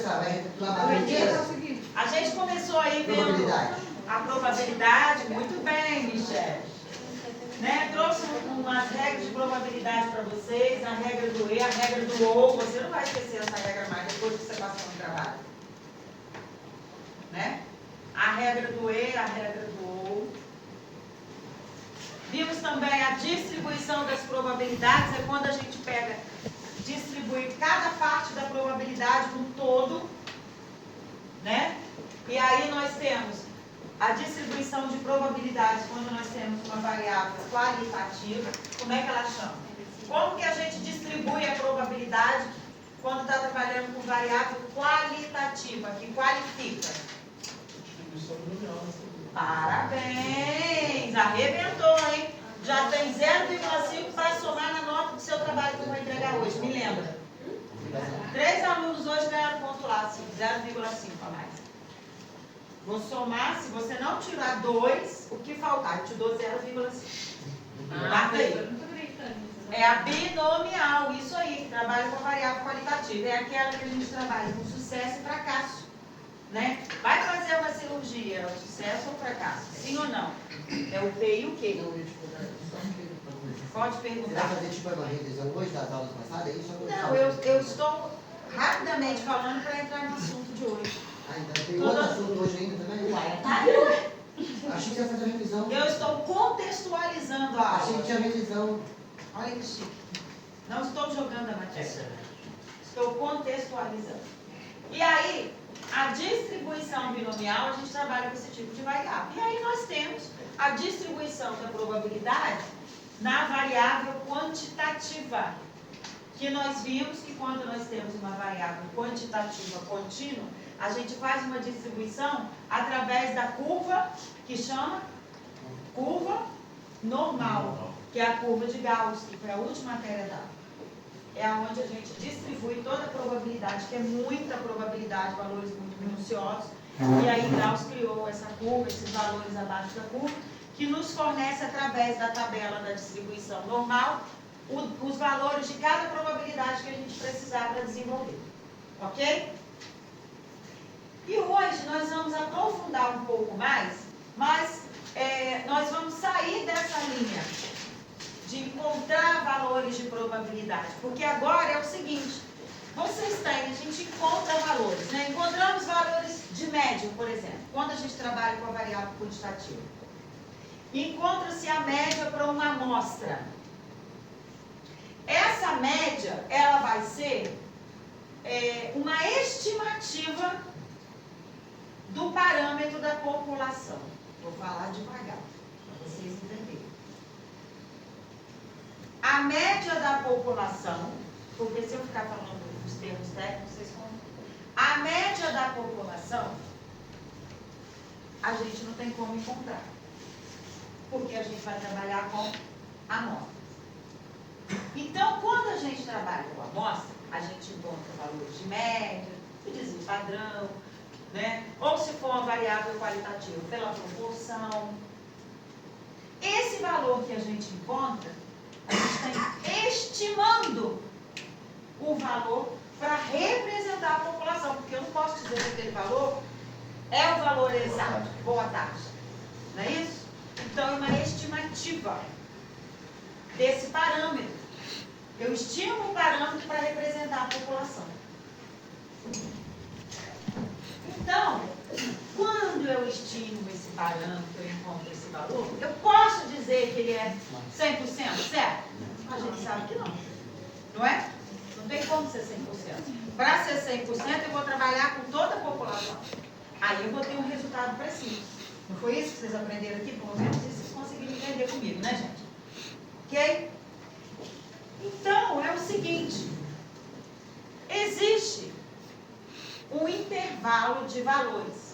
começar, vai recapitular Porque a gente começou aí vendo a probabilidade, muito bem, Michele. Né? Trouxe umas regras de probabilidade para vocês, a regra do E, a regra do OU. Você não vai esquecer essa regra mais depois que você passou no trabalho. Né? A regra do E, a regra do OU. Vimos também a distribuição das probabilidades, é quando a gente pega, distribui cada parte da probabilidade no todo, né? E aí nós temos a distribuição de probabilidades quando nós temos uma variável qualitativa. Como é que ela chama? Como que a gente distribui a probabilidade quando está trabalhando com variável qualitativa, que qualifica? Distribuição binomial. Parabéns! Arrebentou, hein? Já tem 0,5 para somar na nota do seu trabalho que eu vou entregar hoje. Me lembra? 3 alunos hoje ganharam ponto lá, 0,5 a mais. Vou somar, se você não tirar 2, o que faltar? Eu te dou 0,5. Marca aí. É a binomial, isso aí, que trabalha com a variável qualitativa. É aquela que a gente trabalha com sucesso e fracasso. Né? Vai fazer uma cirurgia, é sucesso ou fracasso? Sim ou não? É o P e o Q. Pode perguntar. Você vai fazer tipo uma revisão hoje das aulas passadas? Não, eu estou rapidamente falando para entrar no assunto de hoje. Ah, então tem outro assunto hoje ainda também? Uai, tá aí, ué. Achei que você ia fazer revisão. Eu estou contextualizando a aula. Achei que tinha revisão. Olha que chique. Não estou jogando a matéria. Estou contextualizando. E aí, a distribuição binomial, a gente trabalha com esse tipo de variável. E aí nós temos a distribuição da probabilidade na variável quantitativa. Que nós vimos que quando nós temos uma variável quantitativa contínua, a gente faz uma distribuição através da curva, que chama curva normal, que é a curva de Gauss, que foi a última matéria dada. É onde a gente distribui toda a probabilidade, que é muita probabilidade, valores muito minuciosos. E aí Gauss criou essa curva, esses valores abaixo da curva, que nos fornece através da tabela da distribuição normal, os valores de cada probabilidade que a gente precisar para desenvolver. Ok? E hoje nós vamos aprofundar um pouco mais, mas nós vamos sair dessa linha de encontrar valores de probabilidade. Porque agora é o seguinte, vocês têm, a gente encontra valores, né? Encontramos valores de média, por exemplo, quando a gente trabalha com a variável quantitativa. Encontra-se a média para uma amostra. Essa média, ela vai ser uma estimativa do parâmetro da população. Vou falar devagar, para vocês entenderem. A média da população, porque se eu ficar falando os termos técnicos, vocês vão... A média da população, a gente não tem como encontrar. Porque a gente vai trabalhar com amostras. Então, quando a gente trabalha com amostra, a gente encontra valores de média, de desvio padrão, né? Ou se for uma variável qualitativa, pela proporção. Esse valor que a gente encontra, a gente está estimando o valor para representar a população, porque eu não posso dizer que aquele valor é o valor exato. Boa tarde. Não é isso? Então, é uma estimativa desse parâmetro. Eu estimo um parâmetro para representar a população. Então, quando eu estimo esse parâmetro, eu encontro esse valor, eu posso dizer que ele é 100%, certo? A gente sabe que não. Não é? Não tem como ser 100%. Para ser 100%, eu vou trabalhar com toda a população. Aí eu vou ter um resultado preciso. Não foi isso que vocês aprenderam aqui? Pelo menos isso vocês conseguiram entender comigo, né, gente? Ok? Então, é o seguinte. Existe um intervalo de valores.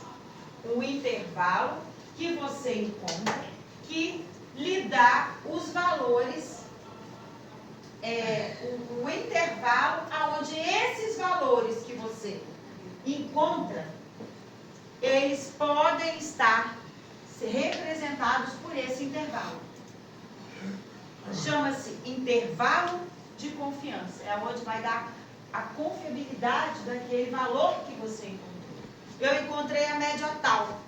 Um intervalo que você encontra que lhe dá os valores, o intervalo onde esses valores que você encontra, eles podem estar representados por esse intervalo. Chama-se intervalo de confiança. É onde vai dar a confiabilidade daquele valor que você encontrou. Eu encontrei a média tal.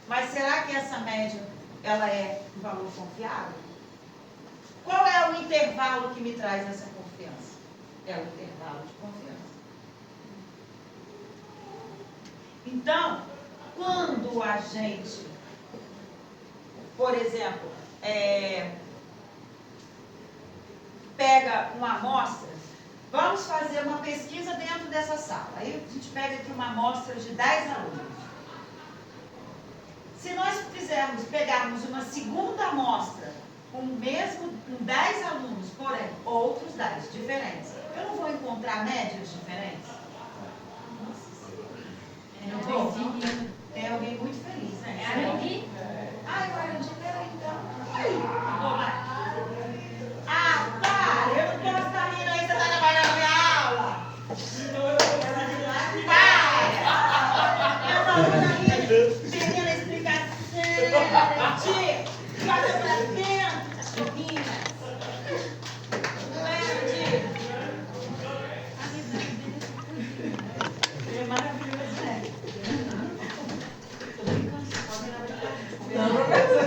Mas será que essa média, ela é um valor confiável? Qual é o intervalo que me traz essa confiança? É o intervalo de confiança. Então, quando a gente, por exemplo, pega uma amostra, vamos fazer uma pesquisa dentro dessa sala. Aí a gente pega aqui uma amostra de 10 alunos. Se nós pegarmos uma segunda amostra com 10 alunos, porém outros 10 diferentes, eu não vou encontrar médias diferentes? Tem alguém muito feliz, né? É Arandi? Ai, o Arandi, peraí, então. Ah, para! Eu não posso estar rindo aí, você está trabalhando na minha aula. Para! Eu não vou estar rindo. Pequena explicação. Tia, joga pra dentro, as meninas. Não é, Arandi? É maravilhoso, né? Tô brincando, você pode virar brincadeira. Não, professor,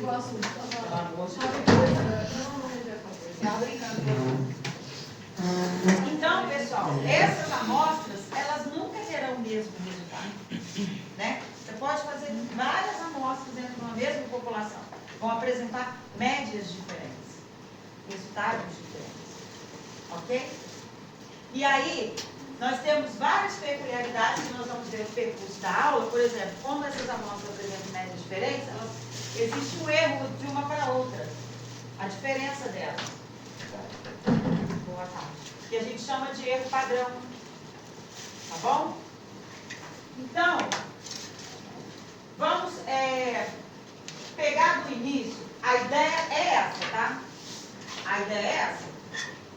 Pode continuar. Acho que ele tá brincando. Então, pessoal, essas amostras, elas nunca terão o mesmo resultado, né? Você pode fazer várias amostras dentro de uma mesma população, vão apresentar médias diferentes, resultados diferentes, ok? E aí, nós temos várias peculiaridades que nós vamos ver no percurso da aula. Por exemplo, como essas amostras apresentam médias diferentes, existe um erro de uma para outra, a diferença delas. Boa tarde. Que a gente chama de erro padrão. Tá bom? Então, vamos pegar do início. A ideia é essa, tá? A ideia é essa.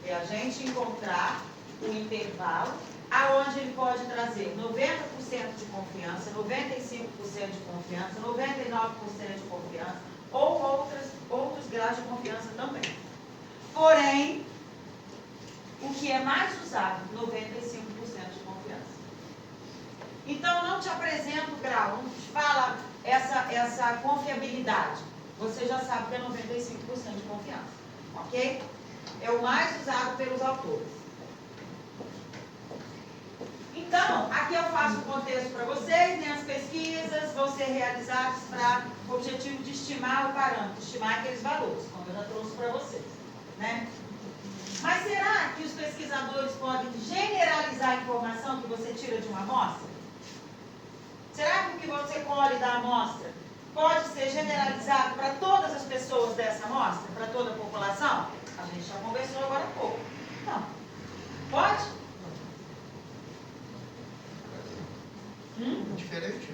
É a gente encontrar um intervalo aonde ele pode trazer 90% de confiança, 95% de confiança, 99% de confiança ou outros graus de confiança também. Porém, o que é mais usado? 95% de confiança. Então, não te apresento o grau, não te fala essa confiabilidade. Você já sabe que é 95% de confiança, ok? É o mais usado pelos autores. Então, aqui eu faço o contexto para vocês, né? As pesquisas vão ser realizadas para o objetivo de estimar o parâmetro, estimar aqueles valores, como eu já trouxe para vocês, né? Mas será que os pesquisadores podem generalizar a informação que você tira de uma amostra? Será que o que você colhe da amostra pode ser generalizado para todas as pessoas dessa amostra, para toda a população? A gente já conversou agora há pouco. Não. Pode? Diferente.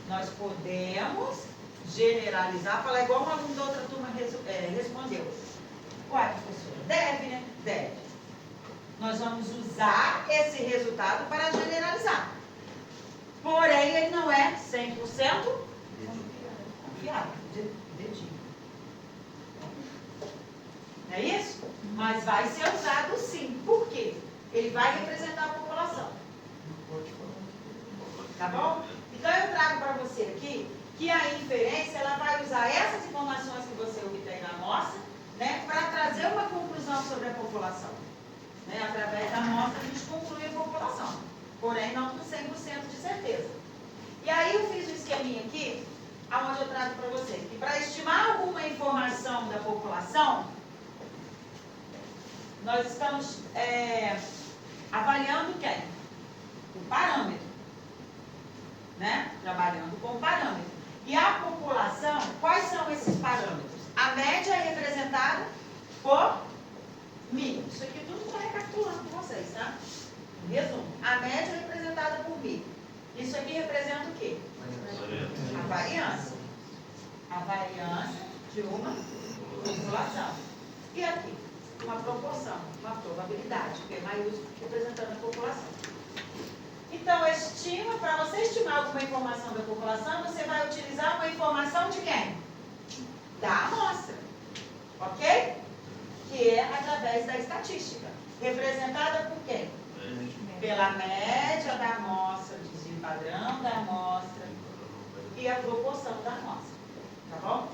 Nós podemos generalizar, falar igual um aluno da outra turma respondeu. Uai, professora, deve, né? Deve. Nós vamos usar esse resultado para generalizar. Porém, ele não é 100% confiável. Dedinho. Não é isso? Mas vai ser usado sim. Por quê? Ele vai representar a população. Tá bom? Então, eu trago para você aqui que a inferência, ela vai usar essas informações que você obtém na amostra, né, para trazer uma conclusão sobre a população. Né? Através da amostra, a gente conclui a população. Porém, não com 100% de certeza. E aí, eu fiz um esqueminha aqui, onde eu trago para você que para estimar alguma informação da população, nós estamos avaliando quem? O parâmetro. Né? Trabalhando com parâmetro. E a população, quais são esses parâmetros? A média é representada por Mi. Isso aqui tudo está recapitulando com vocês, tá? Em resumo, a média é representada por Mi. Isso aqui representa o quê? A variância. A variância de uma população. E aqui? Uma proporção, uma probabilidade, P maiúsculo, representando a população. Então, estima, para você estimar alguma informação da população, você vai utilizar uma informação de quem? da amostra, ok? Que é através da estatística, representada por quem? Pela média da amostra, o desvio padrão da amostra e a proporção da amostra, tá bom?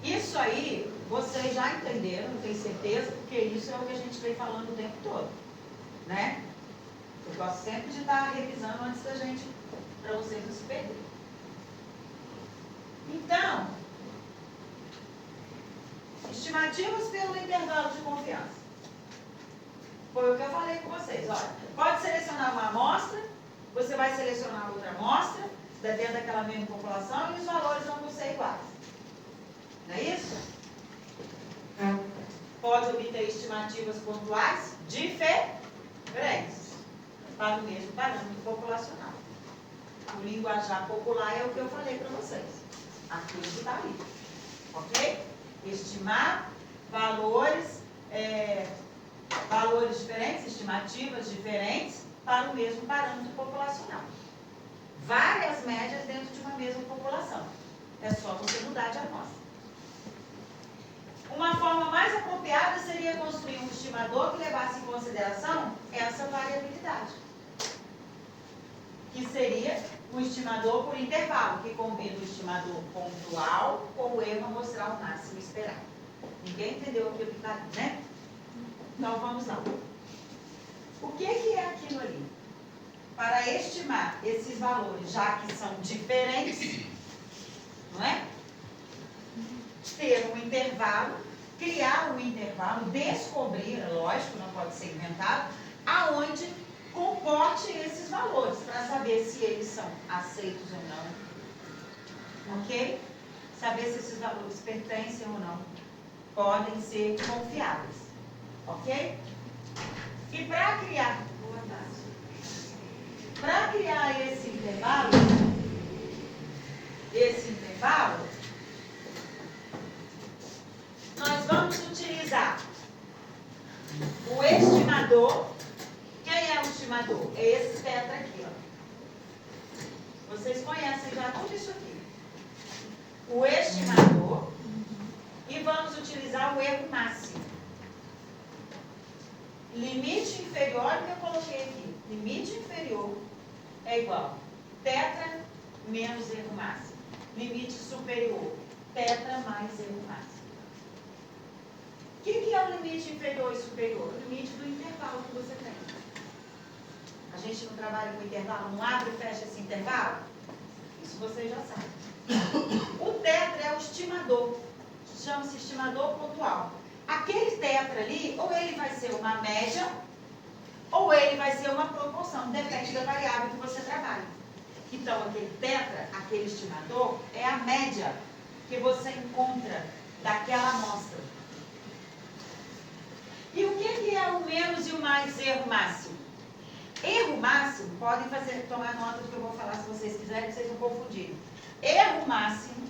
Isso aí, vocês já entenderam, tenho certeza, porque isso é o que a gente vem falando o tempo todo, né? Eu gosto sempre de estar revisando antes da gente, para vocês não se perderem. Então, estimativas pelo intervalo de confiança. Foi o que eu falei com vocês. Olha, pode selecionar uma amostra, você vai selecionar outra amostra, dentro daquela mesma população, e os valores vão ser iguais. Não é isso? Pode obter estimativas pontuais diferentes para o mesmo parâmetro populacional. O linguajar popular é o que eu falei para vocês. Aquilo que está ali. Ok? Estimar valores diferentes, estimativas diferentes para o mesmo parâmetro populacional. Várias médias dentro de uma mesma população. É só você mudar de amostra. Uma forma mais apropriada seria construir um estimador que levasse em consideração essa variabilidade. Que seria um estimador por intervalo, que combina o estimador pontual com o erro amostral máximo esperado. Ninguém entendeu aquilo que está ali, né? Então vamos lá. O que é aquilo ali? Para estimar esses valores, já que são diferentes, não é? Ter um intervalo, criar um intervalo, descobrir, lógico, não pode ser inventado, aonde comporte esses valores, para saber se eles são aceitos ou não. Ok? Saber se esses valores pertencem ou não. Podem ser confiáveis. Ok? E para criar esse intervalo, nós vamos utilizar o estimador. Quem é o estimador? É esse tetra aqui, ó. Vocês conhecem já tudo isso aqui. O estimador. E vamos utilizar o erro máximo. Limite inferior, que eu coloquei aqui. Limite inferior é igual tetra menos erro máximo. Limite superior, tetra mais erro máximo. O que é o limite inferior e superior? O limite do intervalo que você tem. A gente não trabalha com intervalo, não abre e fecha esse intervalo? Isso vocês já sabem. O tetra é o estimador. Chama-se estimador pontual. Aquele tetra ali, ou ele vai ser uma média, ou ele vai ser uma proporção, depende da variável que você trabalha. Então, aquele tetra, aquele estimador, é a média que você encontra daquela amostra. E o que é o menos e o mais erro máximo? Erro máximo, podem tomar nota do que eu vou falar se vocês quiserem, vocês não confundirem. Erro máximo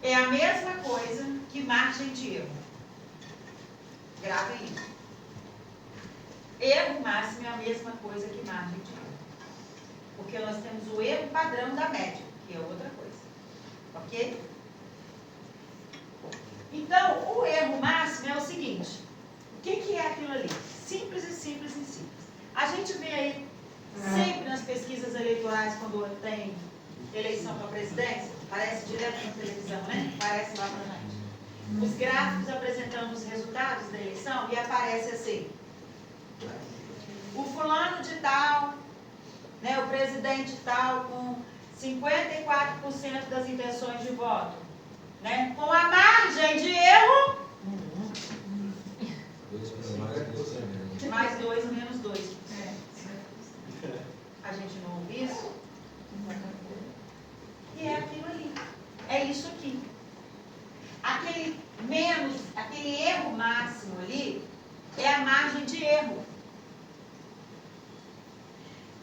é a mesma coisa que margem de erro. Gravem isso. Erro máximo é a mesma coisa que margem de erro. Porque nós temos o erro padrão da média, que é outra coisa. Ok? Então, o erro máximo é o seguinte. O que é aquilo ali? Simples e simples e simples. A gente vê aí, sempre nas pesquisas eleitorais, quando tem eleição para a presidência, aparece direto na televisão, né? Aparece lá para gente. Os gráficos apresentando os resultados da eleição e aparece assim. O fulano de tal, né, o presidente tal, com 54% das intenções de voto, né? Com a margem de erro, mais 2 menos 2. A gente não ouve isso? E é aquilo ali. É isso aqui. Aquele erro máximo ali é a margem de erro.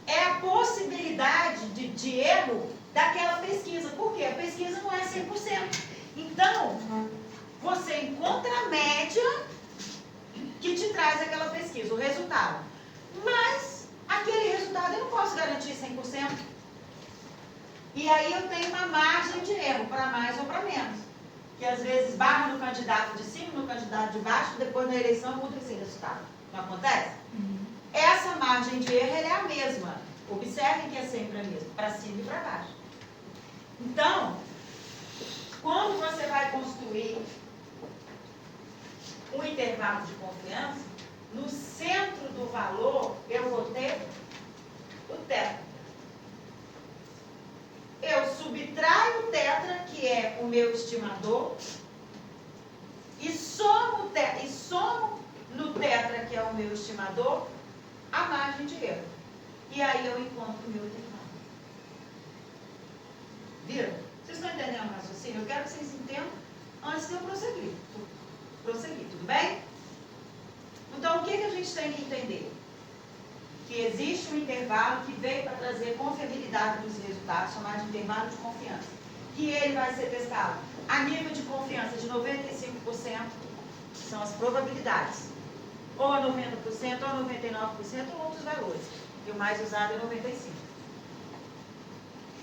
É a possibilidade de erro daquela pesquisa. Por quê? A pesquisa não é 100%. Então, você encontra a média que te traz aquela pesquisa, o resultado. Mas, aquele resultado eu não posso garantir 100%. E aí eu tenho uma margem de erro, para mais ou para menos. Que às vezes barra no candidato de cima, no candidato de baixo, depois na eleição muda esse resultado. Não acontece? Essa margem de erro ela é a mesma. Observem que é sempre a mesma, para cima e para baixo. Então, quando você vai construir um intervalo de confiança, no centro do valor eu vou ter o tetra. Eu subtraio o tetra, que é o meu estimador, e somo no tetra, que é o meu estimador, a margem de erro. E aí eu encontro o meu intervalo. Viram? Vocês estão entendendo o raciocínio? Eu quero que vocês entendam antes de eu prosseguir. Tudo bem? Então, o que a gente tem que entender? Que existe um intervalo que veio para trazer confiabilidade dos resultados, chamado de intervalo de confiança. Que ele vai ser testado a nível de confiança de 95%, que são as probabilidades. Ou a 90%, ou a 99%, ou outros valores. E o mais usado é 95%.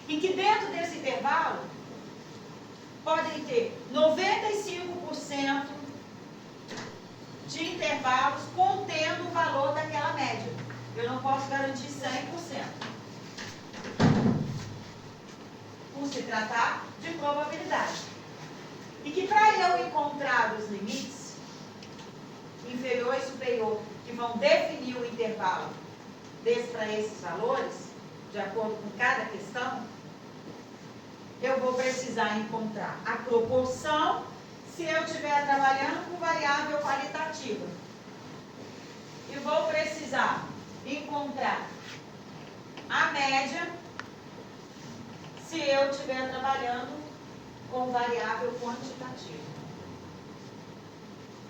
E que dentro desse intervalo, podem ter 95% de intervalos contendo o valor daquela média. Eu não posso garantir 100%. Por se tratar de probabilidade. E que para eu encontrar os limites, inferior e superior, que vão definir o intervalo para esses valores, de acordo com cada questão, eu vou precisar encontrar a proporção se eu estiver trabalhando com variável qualitativa. E vou precisar encontrar a média se eu estiver trabalhando com variável quantitativa.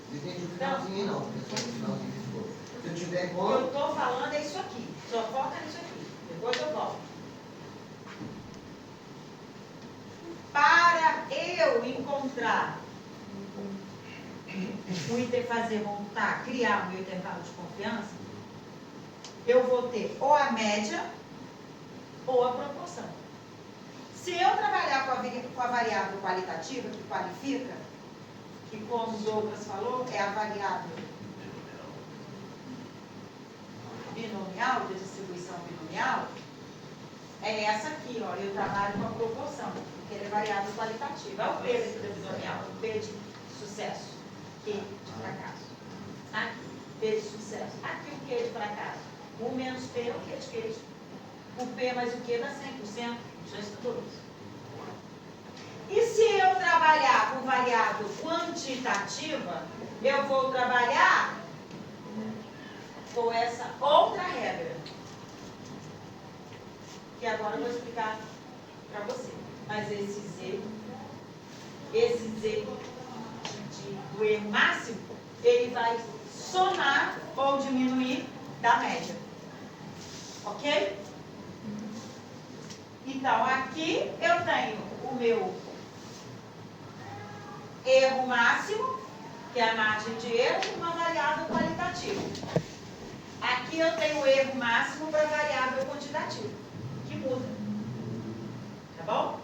Não entendi o finalzinho não, pessoal, o finalzinho ficou. Se eu tiver O que com... eu estou falando é isso aqui. Só foca nisso aqui. Depois eu volto. Para eu encontrar criar o meu intervalo de confiança, eu vou ter ou a média ou a proporção. Se eu trabalhar com a variável qualitativa, que qualifica, que como o Douglas falou, é a variável binomial, de distribuição binomial, é essa aqui, ó, eu trabalho com a proporção, porque ela é variável qualitativa. Olha o P da binomial, o P de sucesso, Q de fracasso. Aqui, P de sucesso. Aqui o Q de fracasso. 1 menos P é o Q de queijo. O P mais o Q dá 100%. Já estudou isso. E se eu trabalhar com variável quantitativa, eu vou trabalhar com essa outra regra. Que agora eu vou explicar para você. Mas esse Z do erro máximo, ele vai somar ou diminuir da média. Ok? Então, aqui eu tenho o meu erro máximo, que é a margem de erro, uma variável qualitativa. Aqui eu tenho o erro máximo para variável quantitativa, que muda. Tá bom?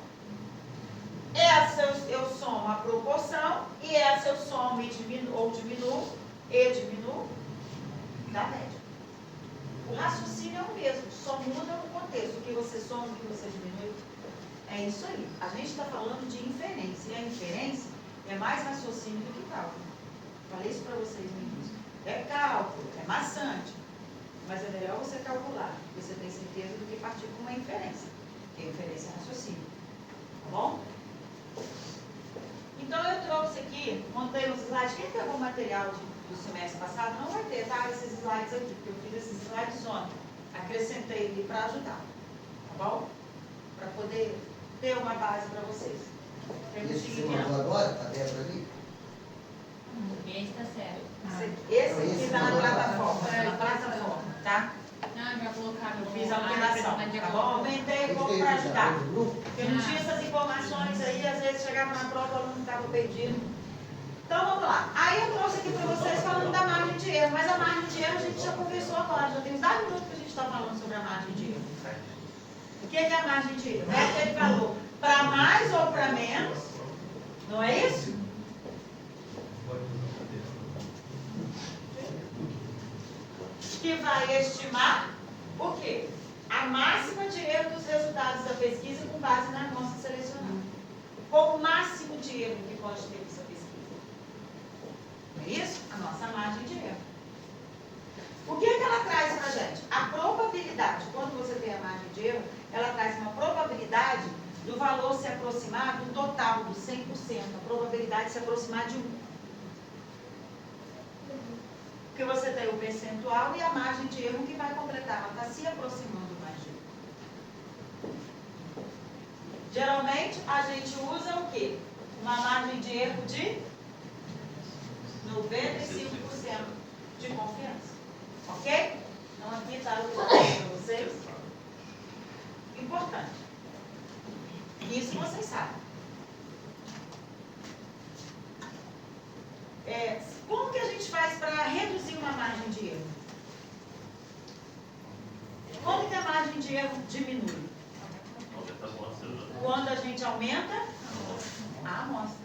Essa eu somo a proporção, e essa eu somo e diminuo da média. O raciocínio é o mesmo, só muda o contexto. O que você soma, o que você diminui. É isso aí. A gente está falando de inferência. E a inferência é mais raciocínio do que cálculo. Falei isso para vocês no início. É cálculo, é maçante. Mas é melhor você calcular, porque você tem certeza do que partir com uma inferência. Porque a inferência é raciocínio. Tá bom? Então eu trouxe aqui, montei uns slides. Quem pegou o material do semestre passado não vai ter, tá? Esses slides aqui, porque eu fiz esses slides ontem. Acrescentei ali para ajudar. Tá bom? Para poder ter uma base para vocês. Esse que você mandou agora, tá dentro ali? Esse tá certo. Esse aqui está na plataforma, tá? Não, já colocaram. Eu fiz a alteração, tá bom? Aumentei um pouco para ajudar. Porque não tinha essas informações aí, às vezes chegava na prova, o aluno estava perdido. Então vamos lá. Aí eu trouxe aqui para vocês falando da margem de erro, mas a margem de erro a gente já conversou agora, já tem uns 10 minutos que a gente está falando sobre a margem de erro. O que é a margem de erro? É aquele valor para mais ou para menos, não é isso? Que vai estimar o quê? A máxima de erro dos resultados da pesquisa com base na amostra selecionada. Qual o máximo de erro que pode ter essa pesquisa? É isso? A nossa margem de erro. O que é que ela traz para a gente? A probabilidade. Quando você tem a margem de erro, ela traz uma probabilidade do valor se aproximar do total, do 100%. A probabilidade de se aproximar de 1. Porque você tem o percentual e a margem de erro que vai completar. Ela está se aproximando mais de 1. Geralmente, a gente usa o quê? Uma margem de erro de 95% de confiança. Ok? Então, aqui está o que eu falei para vocês. Importante. Isso vocês sabem. Como que a gente faz para reduzir uma margem de erro? Como que a margem de erro diminui? Quando a gente aumenta a amostra.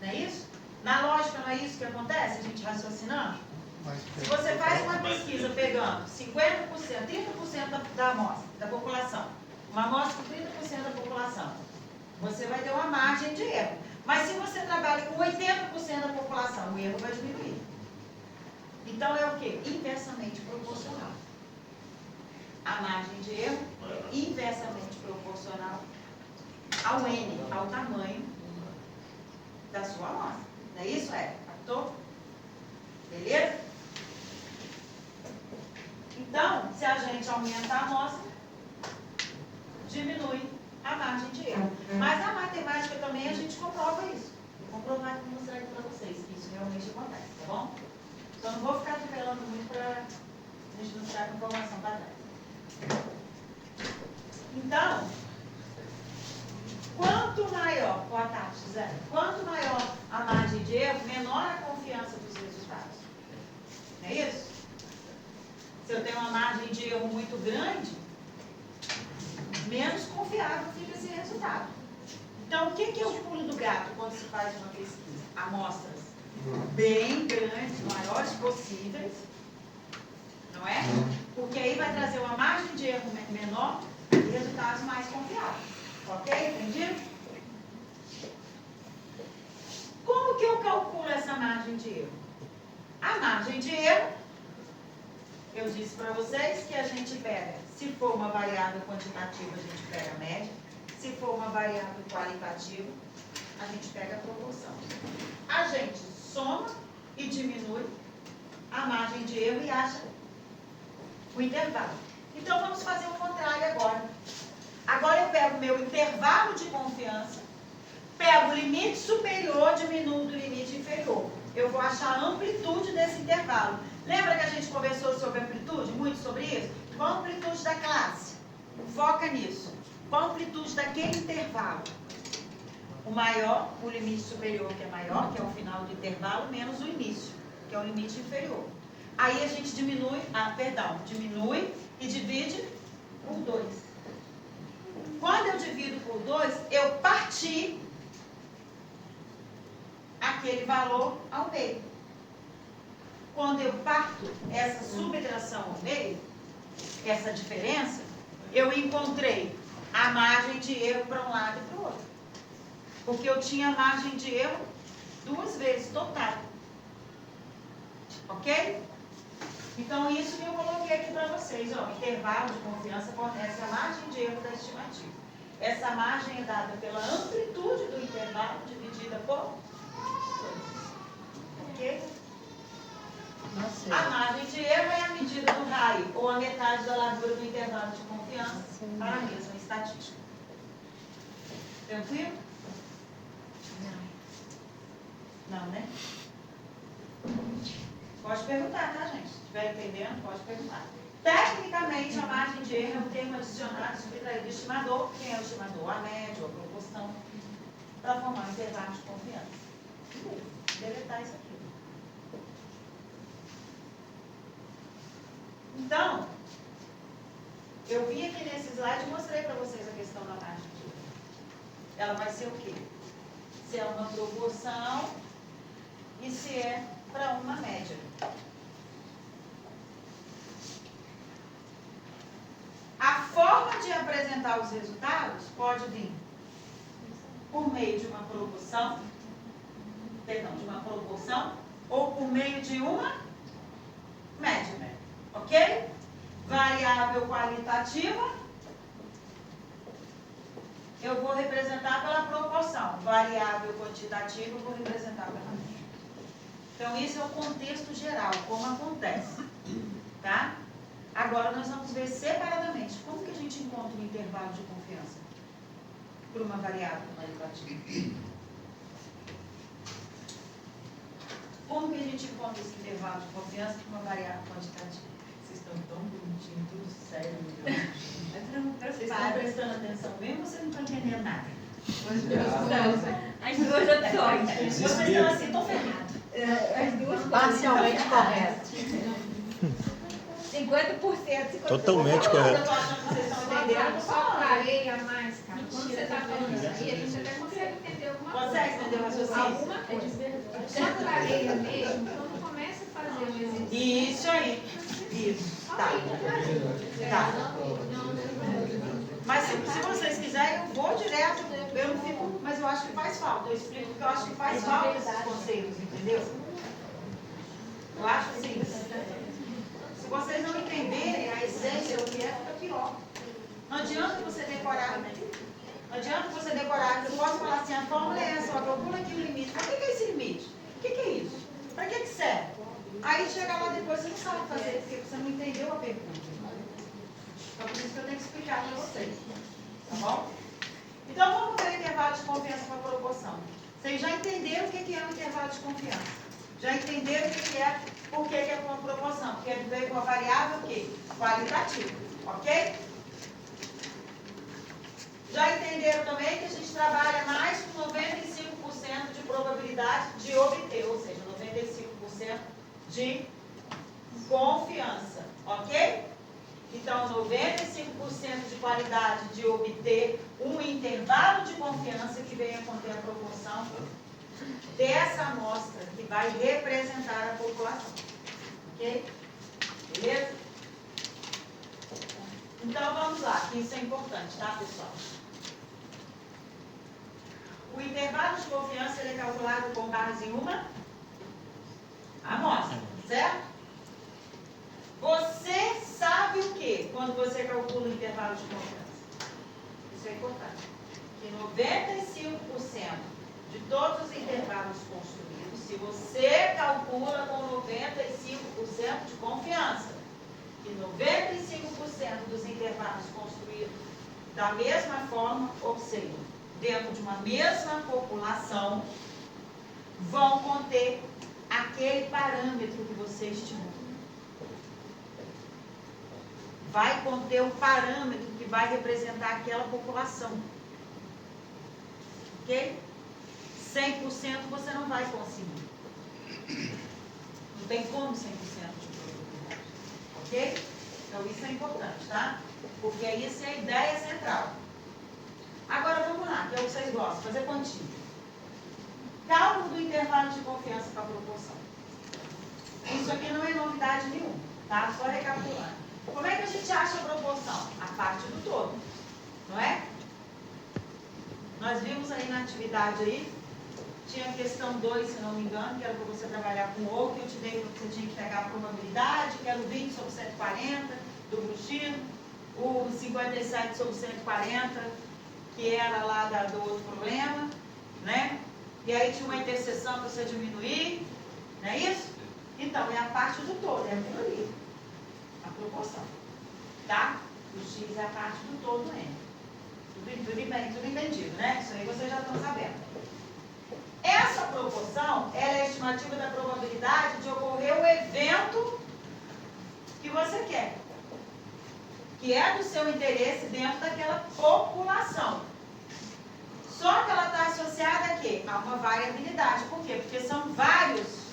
Não é isso? Na lógica, não é isso que acontece? A gente raciocinando? Se você faz uma pesquisa pegando 50%, 30% da amostra, da população, uma amostra com 30% da população, você vai ter uma margem de erro. Mas se você trabalha com 80% da população, o erro vai diminuir. Então é o quê? Inversamente proporcional. A margem de erro é inversamente proporcional ao N, ao tamanho da sua amostra. Não é isso, Captou? Beleza? Então, se a gente aumenta a amostra, diminui a margem de erro. Mas na matemática também a gente comprova isso. Vou comprovar e vou mostrar aqui para vocês que isso realmente acontece, tá bom? Então não vou ficar revelando muito para a gente não ficar com informação para trás. Então, quanto maior, boa tarde, Zé, quanto maior a margem de erro, menor a confiança dos resultados. Não é isso? Se eu tenho uma margem de erro muito grande, menos confiável fica esse resultado. Então, o que é o pulo do gato quando se faz uma pesquisa? Amostras bem grandes, maiores possíveis, não é? Porque aí vai trazer uma margem de erro menor e resultados mais confiáveis. Ok? Entendido? Como que eu calculo essa margem de erro? A margem de erro, eu disse para vocês que a gente pega, se for uma variável quantitativa, a gente pega a média. Se for uma variável qualitativa, a gente pega a proporção. A gente soma e diminui a margem de erro e acha o intervalo. Então, vamos fazer o contrário agora. Agora eu pego o meu intervalo de confiança, pego o limite superior, diminuo do limite inferior. Eu vou achar a amplitude desse intervalo. Lembra que a gente conversou sobre amplitude? Muito sobre isso? Qual a amplitude da classe? Foca nisso. Qual a amplitude daquele intervalo? O maior, o limite superior, que é maior, que é o final do intervalo, menos o início, que é o limite inferior. Aí a gente diminui e divide por 2. Quando eu divido por 2, eu parti aquele valor ao meio. Quando eu parto essa subtração ao meio, essa diferença, eu encontrei a margem de erro para um lado e para o outro. Porque eu tinha margem de erro 2 vezes total. Ok? Então, isso que eu coloquei aqui para vocês. Ó, intervalo de confiança fornece a margem de erro da estimativa. Essa margem é dada pela amplitude do intervalo dividida por 2. Ok? A margem de erro é a medida do raio, ou a metade da largura do intervalo de confiança, para a mesma estatística. Tranquilo? Não, né? Pode perguntar, tá, gente? Se estiver entendendo, pode perguntar. Tecnicamente, a margem de erro é um termo adicionado subtraído do estimador. Quem é o estimador? A média, ou a proporção, para formar um intervalo de confiança. Deletar isso aqui. Então, Eu vim aqui nesse slide e mostrei para vocês a questão da margem de erro. Ela vai ser o quê? Se é uma proporção e se é para uma média. A forma de apresentar os resultados pode vir por meio de uma proporção, ou por meio de uma média, ok? Variável qualitativa, eu vou representar pela proporção. Variável quantitativa, eu vou representar pela média. Então, isso é o contexto geral, como acontece, tá? Agora, nós vamos ver separadamente como que a gente encontra um intervalo de confiança por uma variável qualitativa. Como que a gente encontra esse intervalo de confiança por uma variável quantitativa? Vocês estão tão bonitinhos, tudo sério, vocês estão prestando atenção mesmo ou vocês não estão entendendo nada? As duas opções. Vocês estão assim, estão ferrados. As duas Parcialmente correto. 50%. Totalmente correto. Eu estou achando que vocês estão entendendo. Só clareia mais, cara. Quando você está falando isso aí, a gente até consegue entender alguma coisa. Consegue entender o raciocínio? Alguma coisa. Só clareia mesmo quando começa a fazer o exercício. Isso aí. Isso. Tá. Tá. Mas se vocês quiserem, eu vou direto. Eu não fico, mas eu acho que faz falta. Eu explico porque eu acho que faz falta esses conceitos, entendeu? Eu acho assim. Se vocês não entenderem a essência do que é, fica pior. Não adianta você decorar. Não adianta você decorar. Eu posso falar assim, a fórmula é essa, ó, calcula aqui o limite. Mas o que é esse limite? O que é isso? Para que serve? Aí chega lá depois, você não sabe fazer, porque você não entendeu a pergunta. Então por isso que eu tenho que explicar para vocês. Tá bom? Então vamos ver o intervalo de confiança com a proporção. Vocês já entenderam o que é um intervalo de confiança? Já entenderam o que é, por que é uma proporção? Porque veio com a variável o quê? Qualitativa. Ok? Já entenderam também que a gente trabalha mais com 95% de probabilidade de obter, ou seja, 95% de confiança, ok? Então, 95% de qualidade de obter um intervalo de confiança que venha conter a proporção dessa amostra que vai representar a população, ok? Beleza? Então, vamos lá, que isso é importante, tá, pessoal? O intervalo de confiança ele é calculado com base em uma amostra, certo? Você sabe o que quando você calcula o intervalo de confiança? Isso é importante. Que 95% de todos os intervalos construídos, se você calcula com 95% de confiança, que 95% dos intervalos construídos da mesma forma, ou seja, dentro de uma mesma população, vão conter aquele parâmetro que você estimou. Vai conter um parâmetro que vai representar aquela população. Ok? 100% você não vai conseguir. Não tem como 100% de probabilidade. Ok? Então isso é importante, tá? Porque isso é a ideia central. Agora vamos lá, que é o que vocês gostam, fazer continha. Cálculo do intervalo de confiança para a proporção. Isso aqui não é novidade nenhuma, tá? Só recapitulando. Como é que a gente acha a proporção? A parte do todo, não é? Nós vimos aí na atividade aí, tinha a questão 2, se não me engano, que era para você trabalhar com o que eu te dei, que você tinha que pegar a probabilidade, que era o 20 sobre 140 do Bruchino, o 57 sobre 140, que era lá do outro problema, né? E aí tinha uma interseção para você diminuir, não é isso? Então, é a parte do todo, é aquilo ali. A proporção, tá? O X é a parte do todo N. Tudo entendido, né? Isso aí vocês já estão sabendo. Essa proporção, ela é a estimativa da probabilidade de ocorrer o evento que você quer, que é do seu interesse dentro daquela população. Só que ela está associada a quê? A uma variabilidade. Por quê? Porque são vários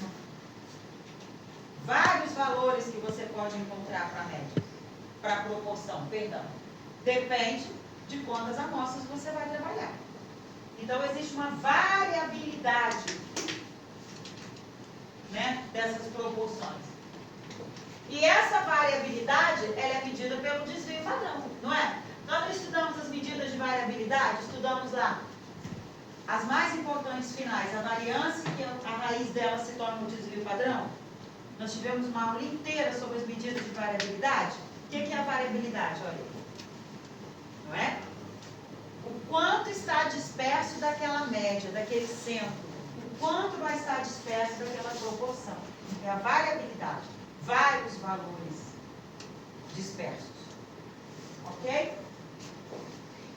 valores que você pode encontrar para a média. para a proporção, perdão. Depende de quantas amostras você vai trabalhar. Então, existe uma variabilidade, né, dessas proporções. E essa variabilidade, ela é medida pelo desvio padrão, não é? Nós não estudamos as medidas de variabilidade, estudamos lá as mais importantes finais, a variância, que a raiz dela se torna um desvio padrão. Nós tivemos uma aula inteira sobre as medidas de variabilidade. O que é a variabilidade? Olha aí. Não é? O quanto está disperso daquela média, daquele centro. O quanto vai estar disperso daquela proporção. É a variabilidade. Vários valores dispersos. Ok?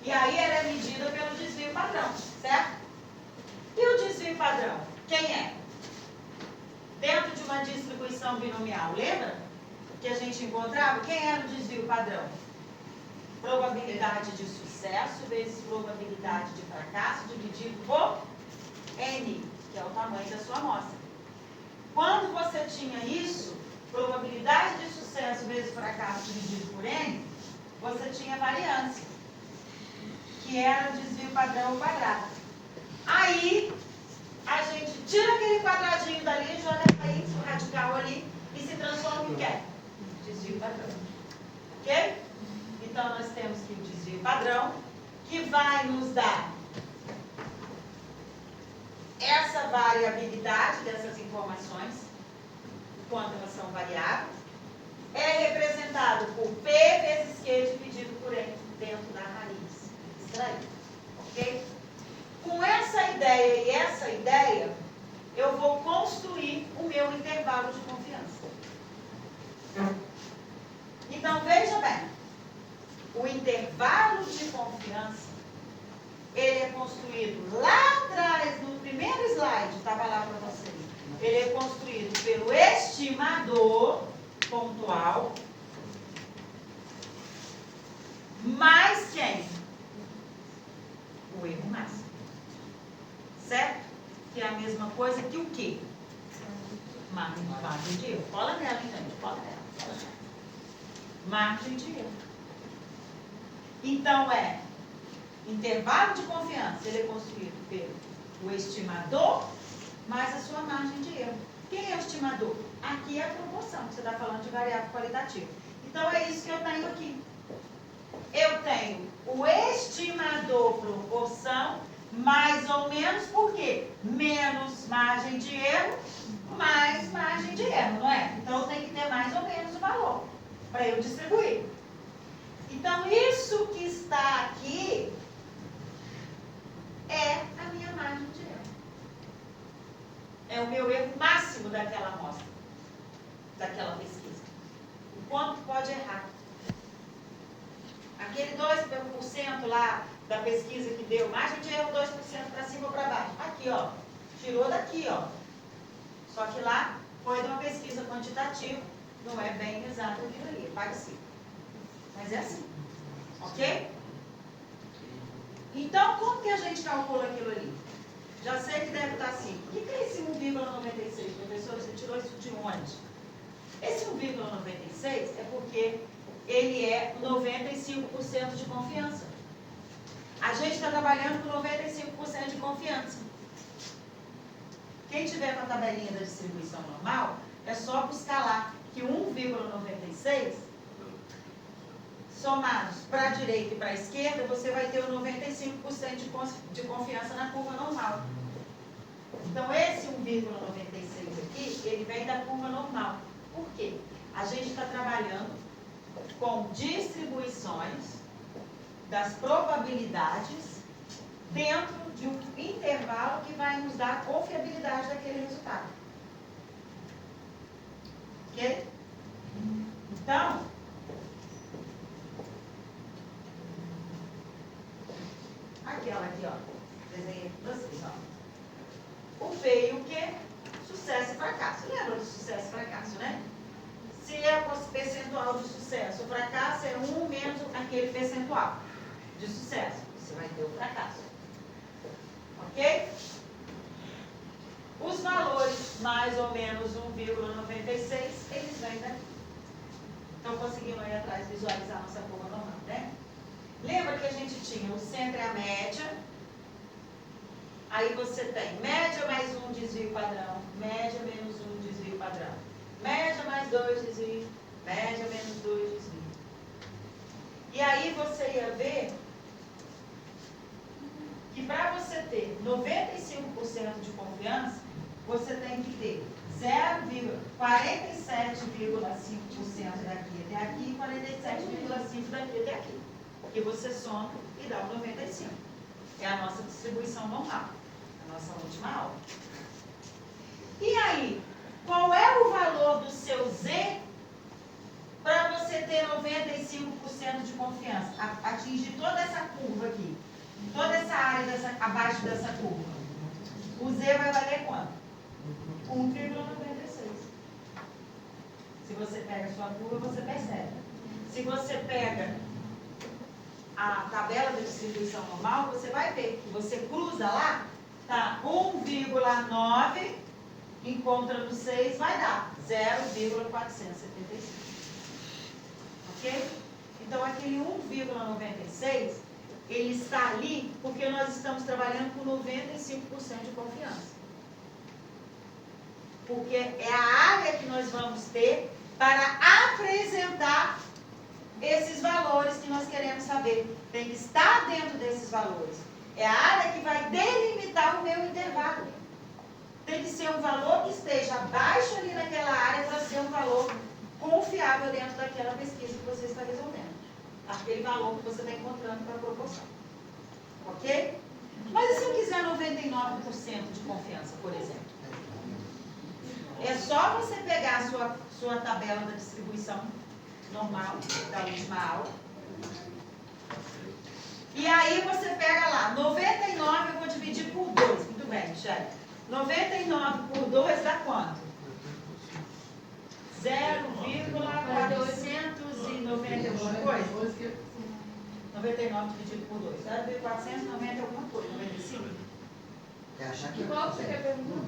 E aí ela é medida pelo desvio padrão, certo? E o desvio padrão? Quem é? Dentro de uma distribuição binomial, lembra? Que a gente encontrava? Quem era o desvio padrão? Probabilidade de sucesso vezes probabilidade de fracasso dividido por N, que é o tamanho da sua amostra. Quando você tinha isso, probabilidade de sucesso vezes fracasso dividido por N, você tinha variância, que era o desvio padrão ao quadrado. Aí, a gente tira aquele quadradinho dali, joga aí, o radical ali, e se transforma em quê? Desvio padrão. Ok? Então, nós temos que o desvio padrão, que vai nos dar essa variabilidade dessas informações, quanto elas são variáveis, é representado por P vezes Q dividido por N dentro da raiz extraída. Ok? Com essa ideia e essa ideia, eu vou construir o meu intervalo de confiança. Então, veja bem, o intervalo de confiança, ele é construído lá atrás, no primeiro slide, estava lá para vocês. Ele é construído pelo estimador pontual, mais quem? O erro máximo. Certo? Que é a mesma coisa que o quê? Margem de erro. Cola nela, hein, gente? Cola nela. Margem de erro. Então, é intervalo de confiança. Ele é construído pelo estimador mais a sua margem de erro. Quem é o estimador? Aqui é a proporção, que você está falando de variável qualitativa. Então, é isso que eu tenho aqui. Eu tenho o estimador proporção, mais ou menos, por quê? Menos margem de erro, mais margem de erro, não é? Então, eu tenho que ter mais ou menos o valor, para eu distribuir. Então, isso que está aqui é a minha margem de erro. É o meu erro máximo daquela amostra, daquela pesquisa. O quanto pode errar. Aquele 2% lá da pesquisa que deu, margem de erro 2% para cima ou para baixo. Aqui, ó. Tirou daqui, ó. Só que lá foi de uma pesquisa quantitativa, não é bem exato aquilo ali, é parecido. Mas é assim. Ok? Então, como que a gente calcula aquilo ali? Já sei que deve estar assim. O que é esse 1,96? Professor, você tirou isso de onde? Esse 1,96 é porque ele é 95% de confiança. A gente está trabalhando com 95% de confiança. Quem tiver com a tabelinha da distribuição normal, é só buscar lá que 1,96 somados para a direita e para a esquerda, você vai ter o 95% de confiança na curva normal. Então, esse 1,96 aqui, ele vem da curva normal. Por quê? A gente está trabalhando com distribuições das probabilidades dentro de um intervalo que vai nos dar a confiabilidade daquele resultado. Ok? Então, aquela aqui, ó, desenhei para vocês, ó. O P e o Q, sucesso e fracasso. Lembra do sucesso e fracasso, né? Se é o percentual de sucesso, o fracasso é 1 menos aquele percentual de sucesso. Você vai ter o fracasso. Ok? Os valores, mais ou menos 1,96, eles vêm daqui. Estão conseguindo aí atrás visualizar a nossa curva normal, né? Lembra que a gente tinha o centro e a média. Aí você tem média mais um desvio padrão, média menos um desvio padrão, média mais 2 desvio, média menos 2 desvio. E aí você ia ver que para você ter 95% de confiança, você tem que ter 47,5% daqui até aqui e 47,5% daqui até aqui. Que você soma e dá o 95. É a nossa distribuição normal, a nossa última aula. E aí, qual é o valor do seu Z para você ter 95% de confiança? Atingir toda essa curva aqui, toda essa área abaixo dessa curva. O Z vai valer quanto? 1,96. Se você pega a sua curva, você percebe. Se você pega a tabela de distribuição normal, você vai ver que você cruza lá, tá 1,9, encontra no 6, vai dar 0,475. Ok? Então, aquele 1,96, ele está ali porque nós estamos trabalhando com 95% de confiança. Porque é a área que nós vamos ter para apresentar esses valores que nós queremos saber. Tem que estar dentro desses valores. É a área que vai delimitar o meu intervalo. Tem que ser um valor que esteja abaixo ali naquela área para ser um valor confiável dentro daquela pesquisa que você está resolvendo. Aquele valor que você está encontrando para a proporção. Ok? Mas e se eu quiser 99% de confiança, por exemplo? É só você pegar a sua tabela da distribuição normal da última aula. E aí você pega lá, 99 eu vou dividir por 2. Muito bem, Michele. 99 por 2 dá quanto? 0,490 alguma coisa? 99 dividido por 2. 0,490 alguma coisa. 95? É achar que Qual que você quer perguntar?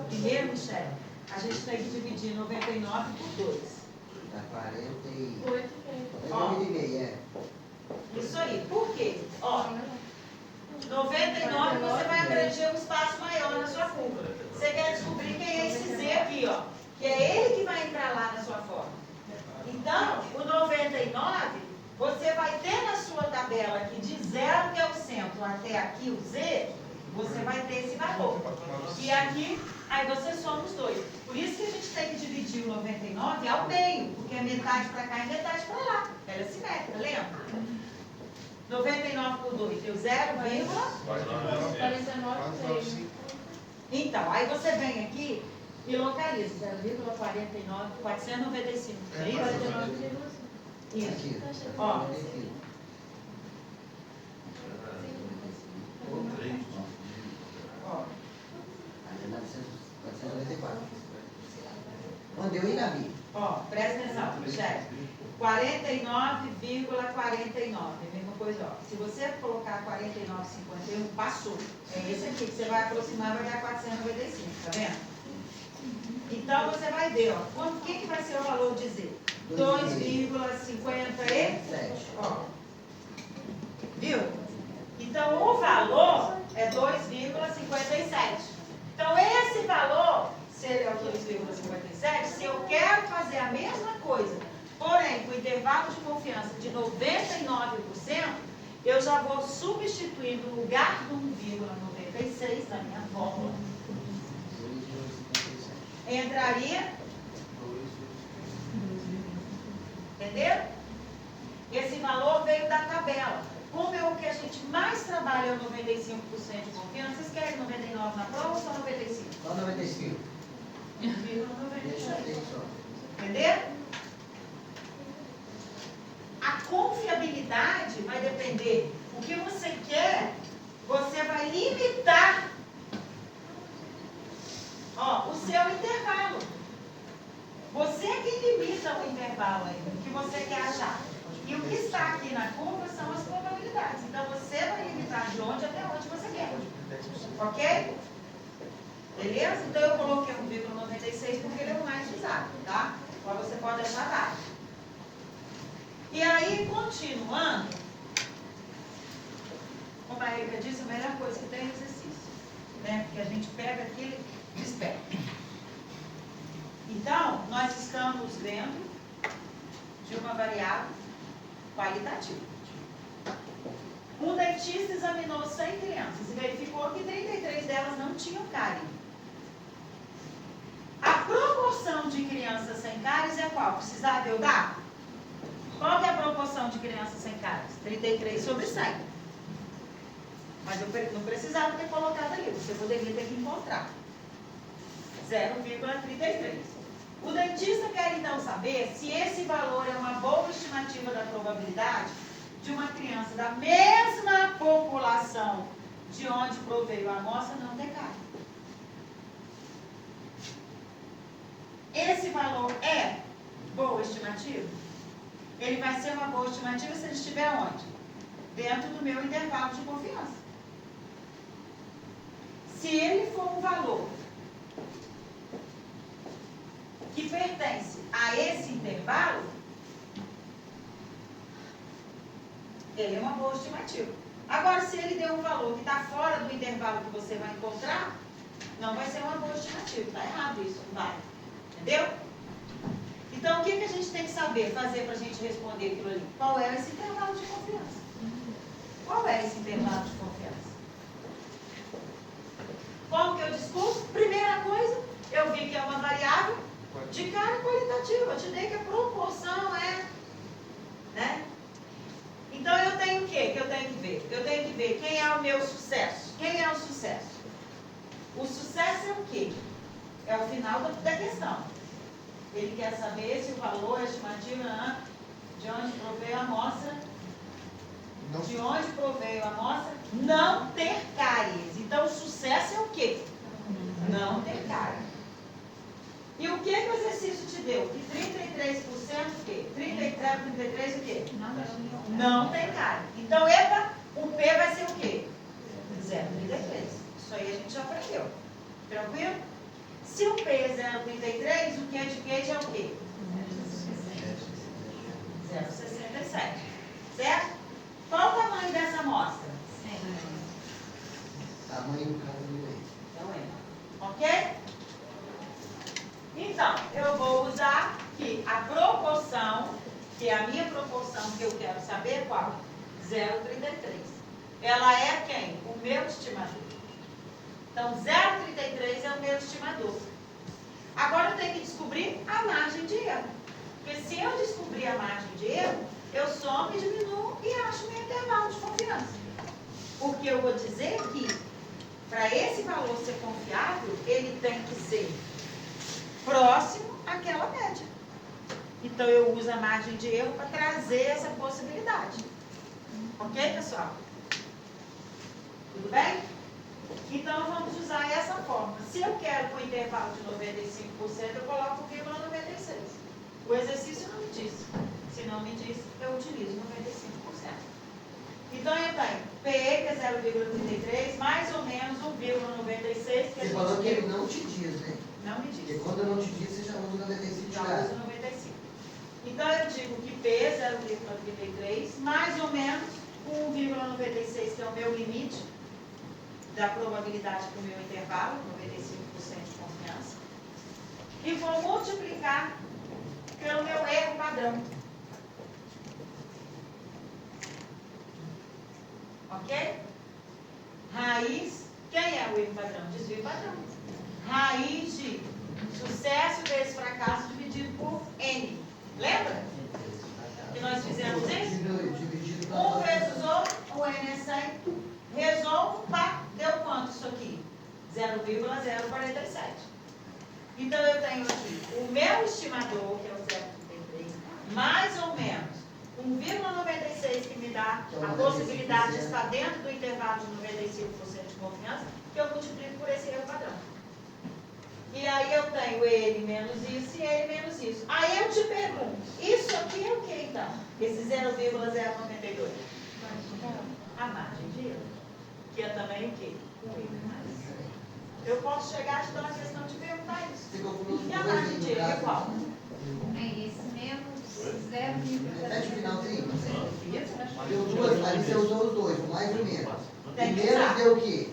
Primeiro, Michele, a gente tem que dividir 99 por 2. dá 48,5. 8,5. É. Isso aí. Por quê? Ó, 99 você vai abranger um espaço maior na sua curva. Você quer descobrir quem é esse Z aqui, ó. Que é ele que vai entrar lá na sua forma. Então, o 99, você vai ter na sua tabela aqui de 0, que é o centro, até aqui o Z, você vai ter esse valor. E aqui, aí você soma os dois. Por isso que a gente tem que dividir o 99 ao meio, porque é metade para cá e metade para lá. Ela é simétrica, lembra? 99 por 2 deu 0,49. 49,6. Então, aí você vem aqui e localiza 0,49, 495. É isso? 49,5. Isso. Aqui, Ó. Ó. 494. Onde eu ir, Nabi? Ó, presta atenção, chefe. 49,49. Mesma coisa, ó. Se você colocar 49,51, passou. É esse aqui que você vai aproximar, vai dar 495, tá vendo? Então você vai ver, ó. O que vai ser o valor de Z? 2,57. Ó. Viu? Então o valor é 2,57. Então esse valor, se ele é o 2,57, se eu quero fazer a mesma coisa, porém com intervalo de confiança de 99%, eu já vou substituir no lugar do 1,96 da minha fórmula. Entraria, entendeu? Esse valor veio da tabela. Como é o que a gente mais trabalha é o 95% de confiança, vocês querem 99 na prova ou só 95? Só 95. Deixa aí só. Entendeu? A confiabilidade vai depender. O que você quer, você vai limitar, ó, o seu intervalo. Você é quem limita o intervalo aí, o que você quer achar. E o que está aqui na curva são as probabilidades. Então você vai limitar de onde até onde você quer. Ok? Beleza? Então eu coloquei 1,96 porque ele é o mais usado, tá? Mas você pode achar vários. E aí, continuando, como a Erika disse, a melhor coisa que tem é exercício, né? Porque a gente pega aquilo e desperta. Então, nós estamos dentro de uma variável qualitativa. Um dentista examinou 100 crianças e verificou que 33 delas não tinham cárie. A proporção de crianças sem cáries é qual? Precisava eu dar? Qual que é a proporção de crianças sem cáries? 33 sobre 100. Mas eu não precisava ter colocado ali, você poderia ter que encontrar. 0,33. O dentista quer então saber se esse valor é uma boa estimativa da probabilidade de uma criança da mesma população de onde proveio a amostra não ter cárie. Esse valor é boa estimativa? Ele vai ser uma boa estimativa se ele estiver onde? Dentro do meu intervalo de confiança. Se ele for um valor que pertence a esse intervalo, ele é uma boa estimativa. Agora, se ele der um valor que está fora do intervalo que você vai encontrar, não vai ser uma boa estimativa. Está errado isso, não vai. Entendeu? Então, o que a gente tem que saber, fazer para a gente responder aquilo ali? Qual é esse intervalo de confiança? Qual é esse intervalo de confiança? Como que eu descubro? Primeira coisa, eu vi que é uma variável de cárie qualitativa. Eu te dei que a proporção é, né? Então, eu tenho o quê que eu tenho que ver? Eu tenho que ver quem é o meu sucesso. Quem é o sucesso? O sucesso é o quê? É o final da questão. Ele quer saber se o valor, a estimativa de onde proveio a amostra, de onde proveio a amostra, não ter cáries. Então, o sucesso é o quê? Não ter cáries. E o que o exercício te deu? Que 33% o quê? 33 o quê? Não tem cárie. Então, epa, o P vai ser o quê? 0,33. Isso aí a gente já aprendeu. Tranquilo? Se o P é 0,33, o que é de queijo é o quê? 0,67. Certo? Qual o tamanho dessa amostra? Tamanho do cada meio. Então é. Ok? Então, eu vou usar que a proporção, que é a minha proporção que eu quero saber qual? 0,33. Ela é quem? O meu estimador. Então, 0,33 é o meu estimador. Agora eu tenho que descobrir a margem de erro. Porque se eu descobrir a margem de erro, eu somo e diminuo e acho meu intervalo de confiança. Porque eu vou dizer que, para esse valor ser confiável, ele tem que ser próximo àquela média. Então, eu uso a margem de erro para trazer essa possibilidade. Ok, pessoal? Tudo bem? Então, vamos usar essa forma. Se eu quero com o intervalo de 95%, eu coloco 0,96. O exercício não me disse. Se não me disse, eu utilizo 95%. Então, eu tenho PE, que é 0,33, mais ou menos 1,96. Você falou que ele não te diz, né? Não me Porque disse. quando eu não te diz, você já usa 95 Já reais. uso 95. Então, eu digo que P é 0,33, mais ou menos 1,96, que é o meu limite da probabilidade para o meu intervalo, 95% de confiança. E vou multiplicar pelo meu erro padrão. Ok? Raiz, quem é o erro padrão? Desvio padrão. Raiz de sucesso vezes fracasso dividido por N. Lembra? Que nós fizemos isso? Dividido 1 vezes o N é 100. Resolvo, pá, deu quanto isso aqui? 0,047. Então, eu tenho aqui o meu estimador, que é o 0,33, mais ou menos 1,96, que me dá a possibilidade de estar dentro do intervalo de 95% de confiança, que eu multiplico por esse erro padrão. E aí eu tenho ele menos isso e ele menos isso. Aí eu te pergunto, isso aqui é o que então? Esse 0,092? A margem de erro. Que é também o quê? O erro mais. Eu posso chegar a te dar uma questão de perguntar isso. E a margem de erro é qual? É esse menos Repete o finalzinho. Deu duas, ali você usou os dois, o mais e o menos. Tem que Primeiro usar. deu o quê?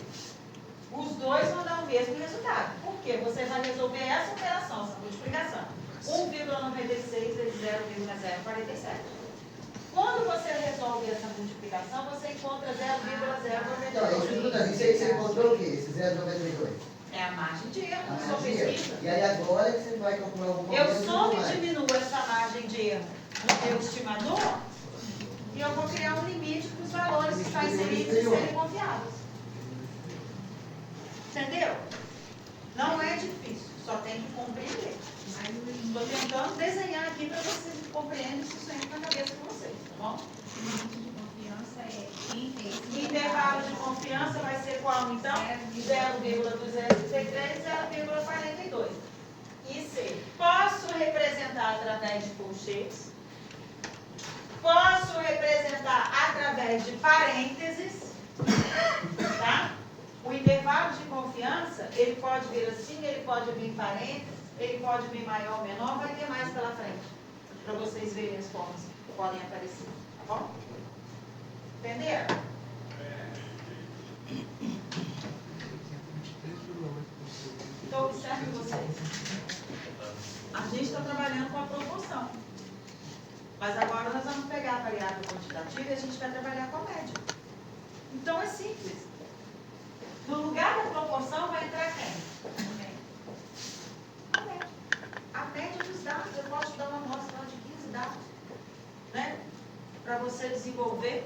Os dois vão dar o mesmo resultado. Por quê? Você vai resolver essa operação, essa multiplicação. 1,96 vezes 0,047. Quando você resolve essa multiplicação, você encontra 0,092. Então, é isso que eu estou dando. Isso aí você encontrou o quê? Esse 0,92? É a margem de erro A na sua margem de erro. pesquisa. E aí agora que você vai calcular alguma coisa. Eu somo mais. e diminuo essa margem de erro no meu estimador e eu vou criar um limite para os valores que estão inseridos e serem confiáveis. Entendeu? Não é difícil, só tem que compreender. Estou tentando desenhar aqui para vocês compreenderem se isso entra na cabeça de vocês, tá bom? O intervalo de confiança vai ser qual, então? 0,233 e 0,42. E C. Posso representar através de colchetes. Posso representar através de parênteses. Tá? O intervalo de confiança, ele pode vir assim, ele pode vir em parênteses, ele pode vir maior ou menor, vai ter mais pela frente. Para vocês verem as formas que podem aparecer. Tá bom? Entenderam? Então, observe vocês. A gente está trabalhando com a proporção. Mas agora nós vamos pegar a variável quantitativa e a gente vai trabalhar com a média. Então, é simples. No lugar da proporção vai entrar quem? A média. A média dos dados. Eu posso dar uma amostra de 15 dados. Né? Para você desenvolver.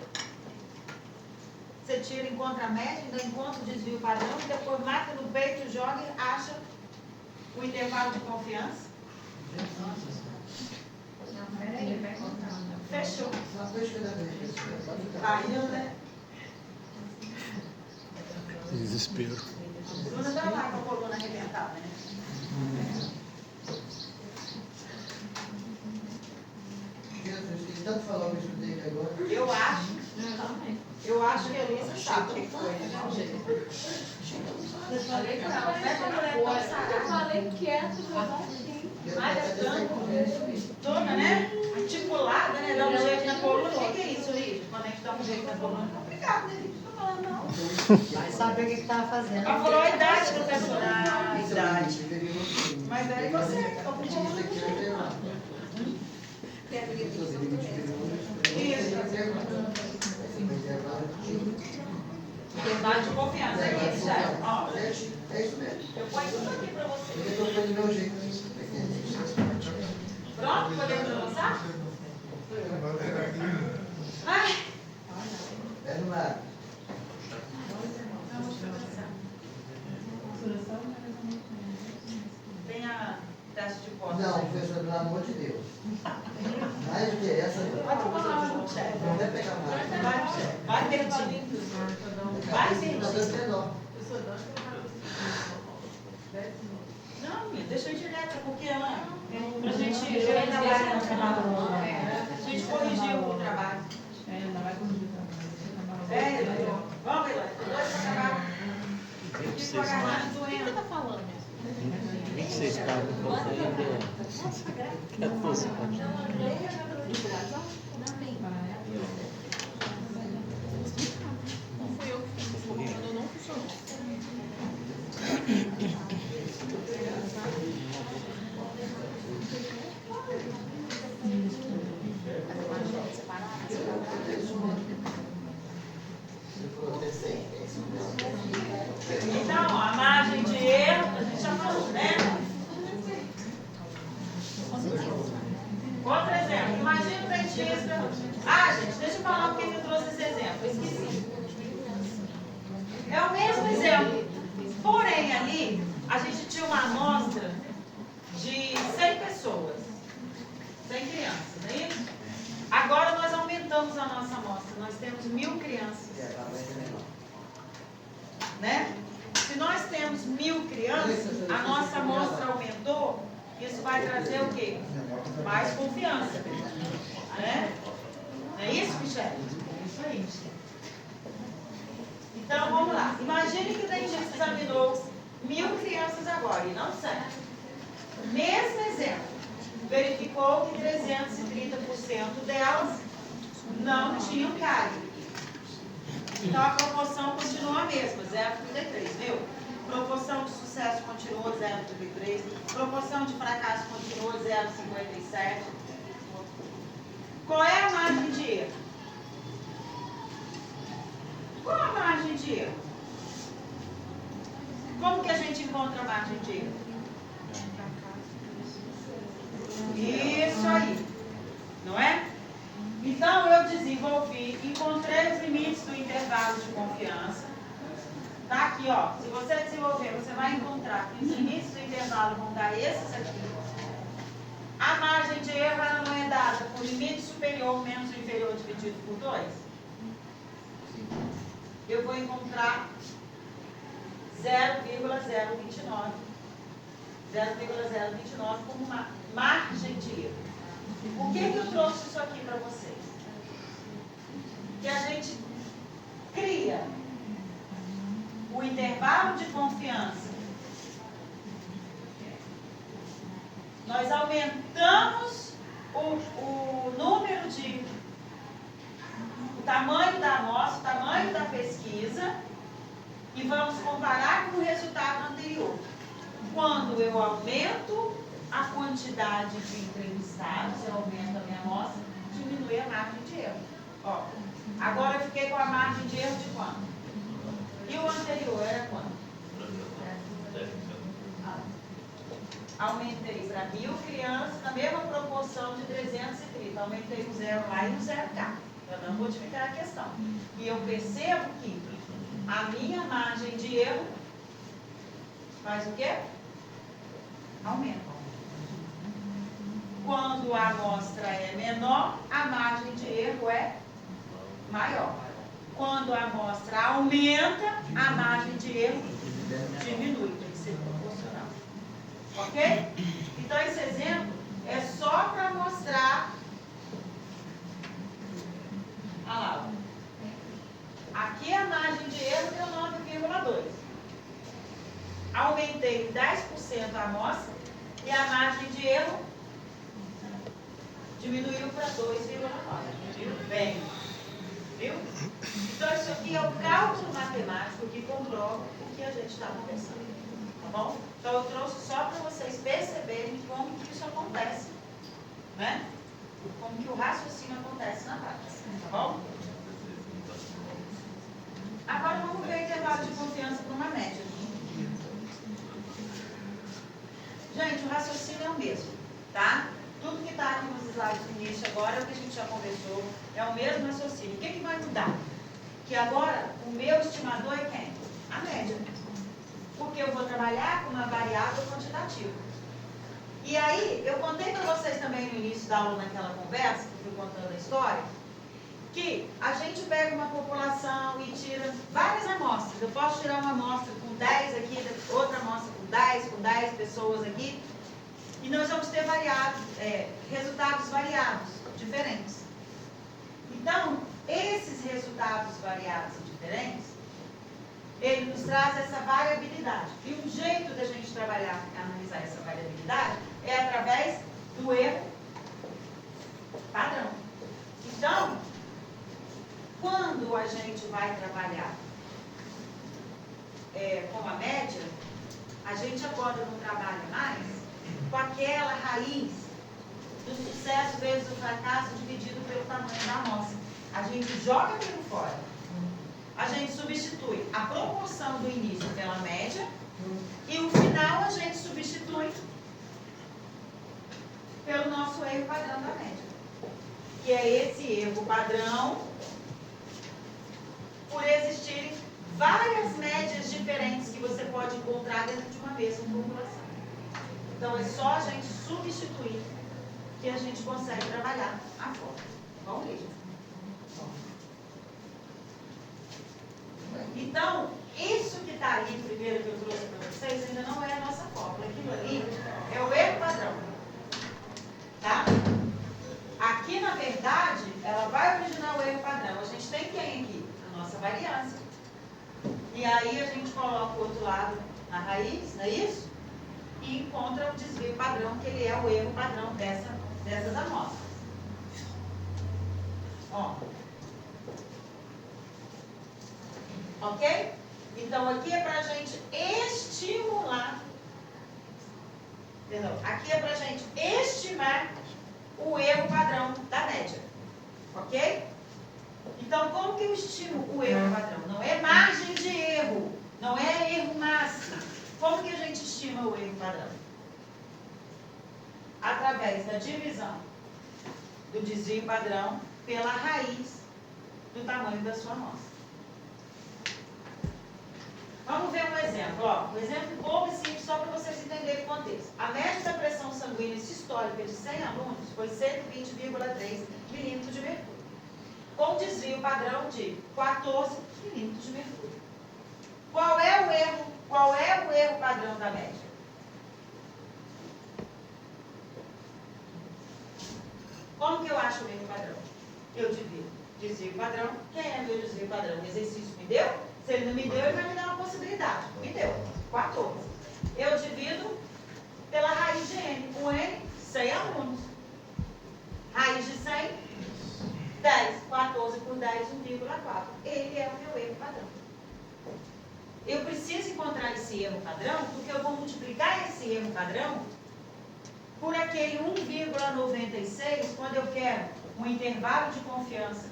Você tira, encontra a média, ainda encontra o desvio padrão, e depois marca no peito, joga e acha o intervalo de confiança. Fechou. Caiu, né? Desespero. Bruna dá lá com a coluna arrebentada, né? Jesus, tanto falou que eu estudei aqui agora. Eu acho que a Elisa sabe o que foi. Eu falei quieto, eu não sei. Toda, né? Articulada, né? Dá um jeito na coluna. O que é isso, Lídia? Quando a gente dá um jeito na coluna, é complicado, né, Lídia? Não tô falando, não. Vai saber o que estava fazendo. Ela falou a idade, professora. A idade. Mas daí você, tô com coluna de jeito. Intervalo de confiança. Aqui, Michel. Ó, É isso mesmo. eu ponho tudo aqui pra você. Eu estou fazendo do meu jeito. Pronto? Podemos avançar? Ai. É no lado. Tem a teste de posse. Não, professor, pelo amor de Deus. Mais do que essa, Vai tomar lá junto, chefe. não vai pegar mais. Vai pertinho. Vai Não, pertinho. Deus tem dó. Não, minha, deixa eu ir direto, porque ela. Pra gente. Eu ainda vai no trabalho. A gente corrigiu o trabalho. Vamos, Eloy. Dois para acabar. Fico agarrando, doendo. tá falando? O que vocês estavam fazendo? Não fui eu que fiz, quando não funcionou. Então, ó, a margem de erro, a gente já falou, né? Outro exemplo. Imagina o dentista. Ah, gente, deixa eu falar porque eu trouxe esse exemplo. Eu esqueci. É o mesmo exemplo. Porém, ali, a gente tinha uma amostra de 100 pessoas. 100 crianças, não é isso? Agora nós aumentamos a nossa amostra. Nós temos 1000 crianças. Né? Se nós temos 1000 crianças, a nossa amostra aumentou, isso vai trazer o quê? Mais confiança. Né? Não é isso, Michel? É isso aí, Michel. Então, vamos lá. Imagine que o dentista examinou 1000 crianças agora, e não 100. Mesmo exemplo. verificou que 330% delas não tinham cárie. Então a proporção continua a mesma, 0,33, viu? Proporção de sucesso continuou 0,33, proporção de fracasso continuou 0,57. Qual é a margem de erro? Qual a margem de erro? Como que a gente encontra a margem de erro? Isso aí, não é? Então eu desenvolvi, encontrei os limites do intervalo de confiança. Tá aqui, ó. Se você desenvolver, você vai encontrar que os limites do intervalo vão dar esses aqui. A margem de erro ela não é dada por limite superior menos o inferior dividido por 2. Eu vou encontrar 0,029. 0,029 como uma margem de erro. Por que eu trouxe isso aqui para vocês? Que a gente cria o intervalo de confiança. Nós aumentamos o número de... o tamanho da amostra, o tamanho da pesquisa e vamos comparar com o resultado anterior. Quando eu aumento a quantidade de entrevistados, eu aumento a minha amostra, diminui a margem de erro. Ó, agora eu fiquei com a margem de erro de quanto? E o anterior era quanto? Aumentei para 1.000 crianças na mesma proporção de 330. Aumentei um zero lá e um zero cá. Eu não modificar a questão. E eu percebo que a minha margem de erro faz o quê? Aumenta. Quando a amostra é menor, a margem de erro é maior. Quando a amostra aumenta, a margem de erro diminui. Tem que ser proporcional. Ok? Então, esse exemplo é só para mostrar. Olha lá. Aqui a margem de erro deu 9,2. Aumentei 10% a amostra e a margem de erro diminuiu para 2,9. Viu? Bem. Viu? Então, isso aqui é o cálculo matemático que comprova o que a gente está conversando. Tá bom? Então, eu trouxe só para vocês perceberem como que isso acontece. Né? Como que o raciocínio acontece na prática. Tá bom? Agora, vamos ver o intervalo de confiança para uma média. Gente, o raciocínio é o mesmo. Tá? Tudo que está aqui nos slides do início agora é o que a gente já conversou, é o mesmo raciocínio. O que vai mudar? Que agora o meu estimador é quem? A média. Porque eu vou trabalhar com uma variável quantitativa. E aí, eu contei para vocês também no início da aula, naquela conversa, que eu fui contando a história, que a gente pega uma população e tira várias amostras. Eu posso tirar uma amostra com 10 aqui, outra amostra com 10 pessoas aqui. E nós vamos ter resultados variados, diferentes. Então, esses resultados variados e diferentes, ele nos traz essa variabilidade. E um jeito da gente trabalhar, analisar essa variabilidade, é através do erro padrão. Então, quando a gente vai trabalhar com a média, a gente agora não trabalha mais com aquela raiz do sucesso vezes o fracasso dividido pelo tamanho da amostra. A gente joga aquilo fora. A gente substitui a proporção do início pela média e o final a gente substitui pelo nosso erro padrão da média. Que é esse erro padrão por existirem várias médias diferentes que você pode encontrar dentro de uma mesma população. Então, é só a gente substituir que a gente consegue trabalhar a fórmula. Vamos ver. Então, isso que está ali primeiro que eu trouxe para vocês ainda não é a nossa fórmula. Aquilo ali é o erro padrão. Tá? Aqui, na verdade, ela vai originar o erro padrão. A gente tem quem aqui? A nossa variância. E aí a gente coloca o outro lado na raiz, não é isso? e encontra o desvio padrão, que ele é o erro padrão dessas amostras. Ó. Ok? Então, aqui é para a gente estimular, entendeu? Aqui é para a gente estimar o erro padrão da média. Ok? Então, como que eu estimo o erro padrão? Não é margem de erro, não é erro máximo. Como que a gente estima o erro padrão? Através da divisão do desvio padrão pela raiz do tamanho da sua amostra. Vamos ver um exemplo. Ó, um exemplo bobo e simples, só para vocês entenderem o contexto. A média da pressão sanguínea sistólica de 100 alunos foi 120,3 milímetros de mercúrio, com desvio padrão de 14 milímetros de mercúrio. Qual é o erro padrão da média? Como que eu acho o erro padrão? Eu divido desvio padrão. Quem é meu desvio padrão? O exercício me deu? Se ele não me deu, ele vai me dar uma possibilidade. Me deu. 14. Eu divido pela raiz de N. O N, 100 alunos. Raiz de 100, 10. 14 por 10, 1,4. Ele é o meu erro padrão. Eu preciso encontrar esse erro padrão, porque eu vou multiplicar esse erro padrão por aquele 1,96, quando eu quero um intervalo de confiança,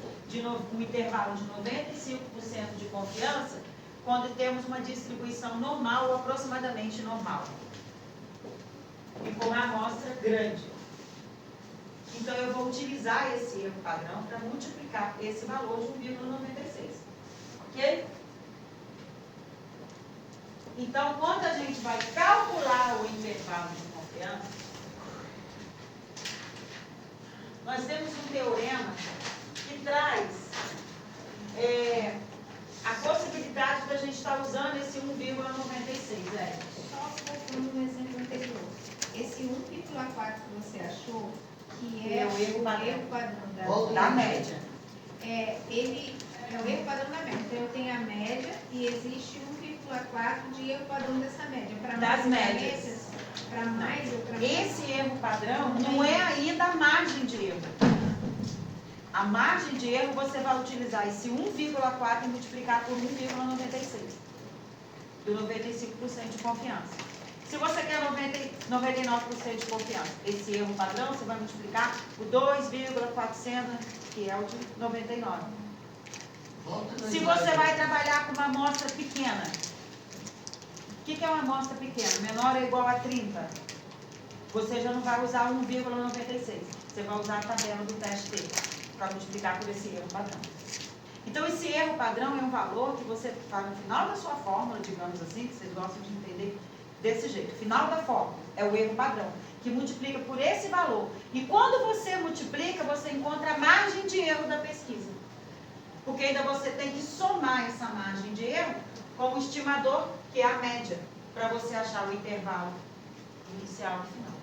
um intervalo de 95% de confiança, quando temos uma distribuição normal ou aproximadamente normal. E com uma amostra grande. Então, eu vou utilizar esse erro padrão para multiplicar esse valor de 1,96. Ok? Então, quando a gente vai calcular o intervalo de confiança, nós temos um teorema que traz a possibilidade da gente estar usando esse 1,96. Só voltando no exemplo anterior. Esse 1,4 que você achou, que é o erro padrão da média. Ele é o erro padrão da média. Então, eu tenho a média e existe 1,4 de erro padrão dessa média. Das médias. Para mais ou para menos? Esse erro padrão não é ainda a margem de erro. A margem de erro você vai utilizar esse 1,4 e multiplicar por 1,96. Do 95% de confiança. Se você quer 99% de confiança, esse erro padrão você vai multiplicar por 2,400, que é o de 99. Se você vai trabalhar com uma amostra pequena, o que é uma amostra pequena? Menor ou igual a 30. Você já não vai usar 1,96. Você vai usar a tabela do teste T para multiplicar por esse erro padrão. Então, esse erro padrão é um valor que você faz no final da sua fórmula, digamos assim, que vocês gostam de entender desse jeito. Final da fórmula é o erro padrão, que multiplica por esse valor. E quando você multiplica, você encontra a margem de erro da pesquisa. Porque ainda você tem que somar essa margem de erro com o estimador, que é a média, para você achar o intervalo inicial e final.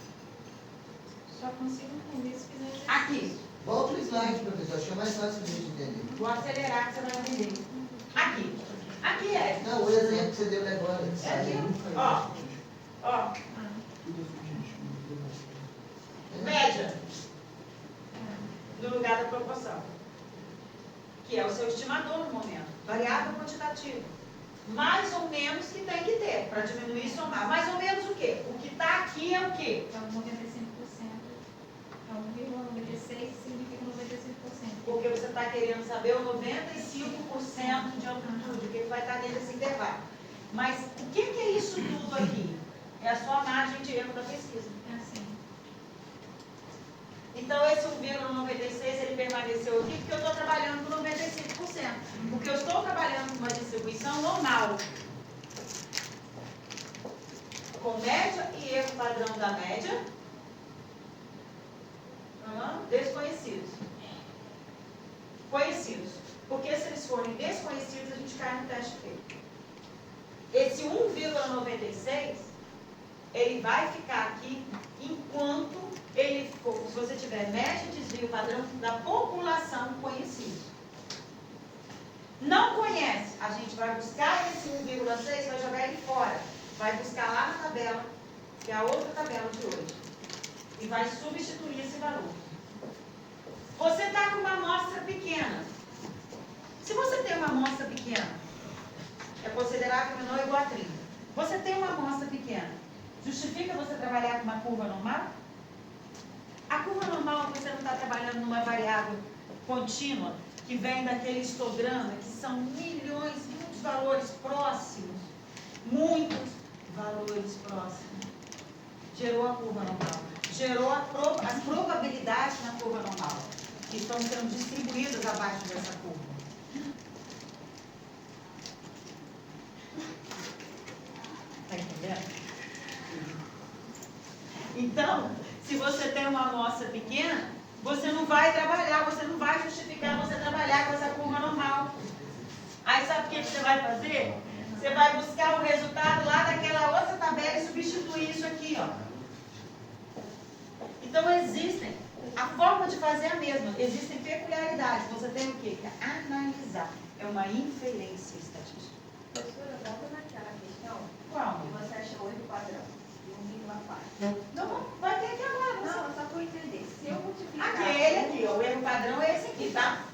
Só consigo entender se fizer exercício. Aqui. Volta o slide, professor. Acho que é mais fácil de entender. Vou acelerar que você vai entender. Aqui. Aqui é. Não, o exemplo que você deu agora. É aqui. Ó. Ó. Média. No lugar da proporção. Que é o seu estimador no momento. Variável quantitativa. Mais ou menos que tem que ter para diminuir e somar. Mais ou menos o quê? O que está aqui é o quê? Então, 95%. Então, 1,96 significa 95%. Porque você está querendo saber o 95% de amplitude, o que vai estar nesse intervalo. Mas o que é isso tudo aqui? É a sua margem de erro da pesquisa. É assim. Então, esse 1,96 ele permaneceu aqui porque eu estou trabalhando com 95%. Porque eu estou trabalhando com uma distribuição normal. Com média e erro padrão da média. Desconhecidos. Conhecidos. Porque se eles forem desconhecidos, a gente cai no teste feito. Esse 1,96, ele vai ficar aqui enquanto ele for, se você tiver média e desvio padrão da população conhecida. Não conhece, a gente vai buscar esse 1,6, vai jogar ele fora. Vai buscar lá na tabela que é a outra tabela de hoje, e vai substituir esse valor. Você está com uma amostra pequena. Se você tem uma amostra pequena, é considerável menor ou igual a 30. Você tem uma amostra pequena, justifica você trabalhar com uma curva normal? A curva normal, você não está trabalhando numa variável contínua, que vem daquele histograma, que são milhões, muitos valores próximos. Muitos valores próximos. Gerou a curva normal. Gerou as probabilidades na curva normal, que estão sendo distribuídas abaixo dessa curva. Está entendendo? Então, se você tem uma amostra pequena, você não vai trabalhar, você não vai justificar você trabalhar com essa curva normal. Aí sabe o que você vai fazer? Você vai buscar o resultado lá daquela outra tabela e substituir isso aqui, ó. Então existem, a forma de fazer é a mesma, existem peculiaridades. Você tem o quê? Que analisar. É uma inferência estatística. Professora, volta naquela questão. Qual? Que você achou o erro padrão de 1,4. Não, vai ter aqui agora. Não, só para eu entender. Se eu multiplicar... Aquele aqui, ó, o erro padrão é esse aqui, tá?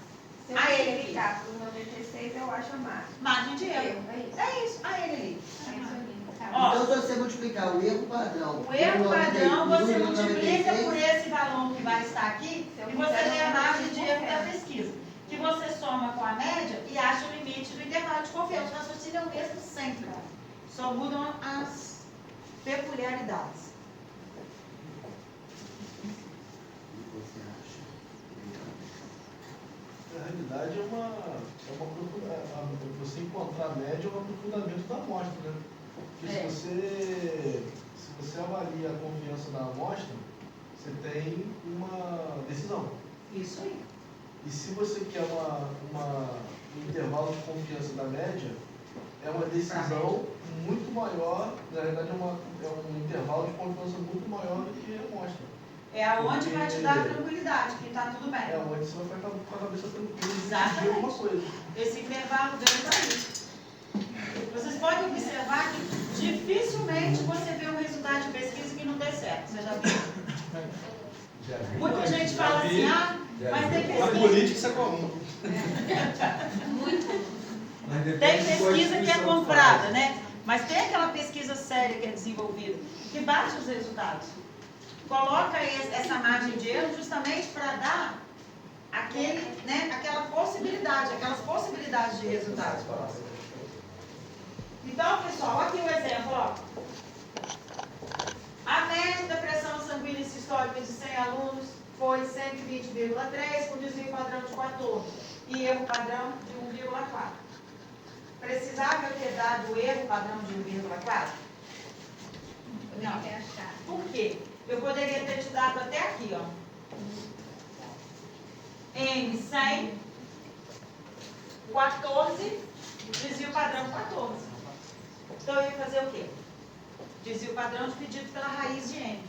Se eu ele multiplicar por 96, eu acho a margem. Margem de erro. É isso. É isso, a ele ali. É isso ali. Tá. Ó. Então, se você multiplicar o erro padrão... O erro padrão, você pelo multiplica 96, por esse valor que vai estar aqui e você vê a margem de erro da pesquisa. Que você soma com a média e acha o limite do intervalo de confiança. O raciocínio é o mesmo sempre. Só mudam as peculiaridades. Na realidade, você encontrar a média é um aprofundamento da amostra, né? Porque se você avalia a confiança da amostra, você tem uma decisão. Isso aí. E se você quer um intervalo de confiança da média, é uma decisão muito maior, na verdade é um intervalo de confiança muito maior do que a amostra. É aonde vai te dar tranquilidade, que está tudo bem. É onde você vai ficar com a cabeça tranquila e Exatamente. decidir alguma coisa. Esse intervalo veio daí. Vocês podem observar que dificilmente você vê um resultado de pesquisa que não dê certo. Você já viu? Muita gente fala assim, mas tem Na pesquisa. política isso é comum. Tem pesquisa que é comprada, né? Mas tem aquela pesquisa séria que é desenvolvida, que bate os resultados. Coloca essa margem de erro justamente para dar aquela possibilidade, aquelas possibilidades de resultados. Então, pessoal, aqui o exemplo, ó. A média da pressão sanguínea sistólica de 100 alunos foi 120,3 com desvio padrão de 14 e erro padrão de 1,4. Precisava eu ter dado o erro padrão de 1,4? Não. Por quê? Eu poderia ter te dado até aqui, ó. M 100, 14, desvio padrão 14. Então eu ia fazer o quê? Desvio padrão dividido pela raiz de M.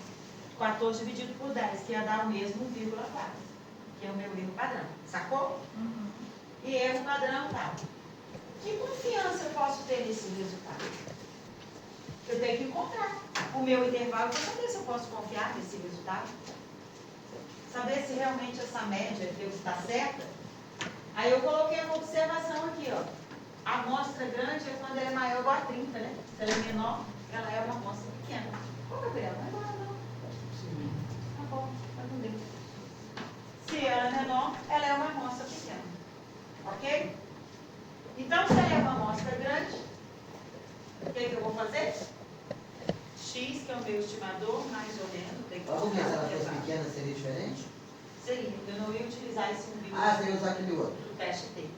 14 dividido por 10, que ia dar o mesmo 1,4, que é o meu erro padrão. Sacou? Uhum. E erro padrão tal. Que confiança eu posso ter nesse resultado? Eu tenho que encontrar o meu intervalo para saber se eu posso confiar nesse resultado. Saber se realmente essa média está certa. Aí eu coloquei uma observação aqui, ó. A amostra grande é quando ela é maior ou igual a 30, né? Se ela é menor, ela é uma amostra pequena. Ô, Gabriel, não é igual não. Tá bom, mas não deu. Se ela é menor, ela é uma amostra pequena. Ok? Então, se ela é uma amostra grande, o que eu vou fazer? X, que é o meu estimador, mais ou menos. Tem que Por que se ela fosse colocar. pequena seria diferente? Seria, eu não ia utilizar esse 1,4 Ah, você ia usar aquele outro. do teste T.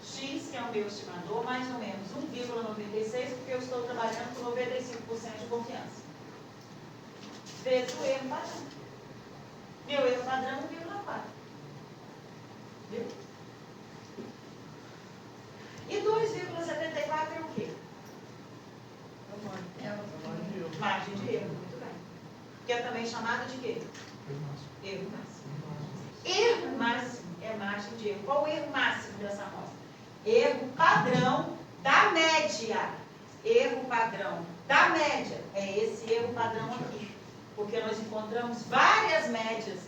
X, que é o meu estimador, mais ou menos 1,96, porque eu estou trabalhando com 95% de confiança. Vezes o erro padrão. Meu erro padrão é 1,4. Viu? E 2,74 é o quê? Margem de erro, muito bem. Que é também chamada de quê? Erro máximo. Erro máximo é margem de erro. Qual o erro máximo dessa amostra? Erro padrão da média. erro padrão da média é esse erro padrão aqui. Porque nós encontramos várias médias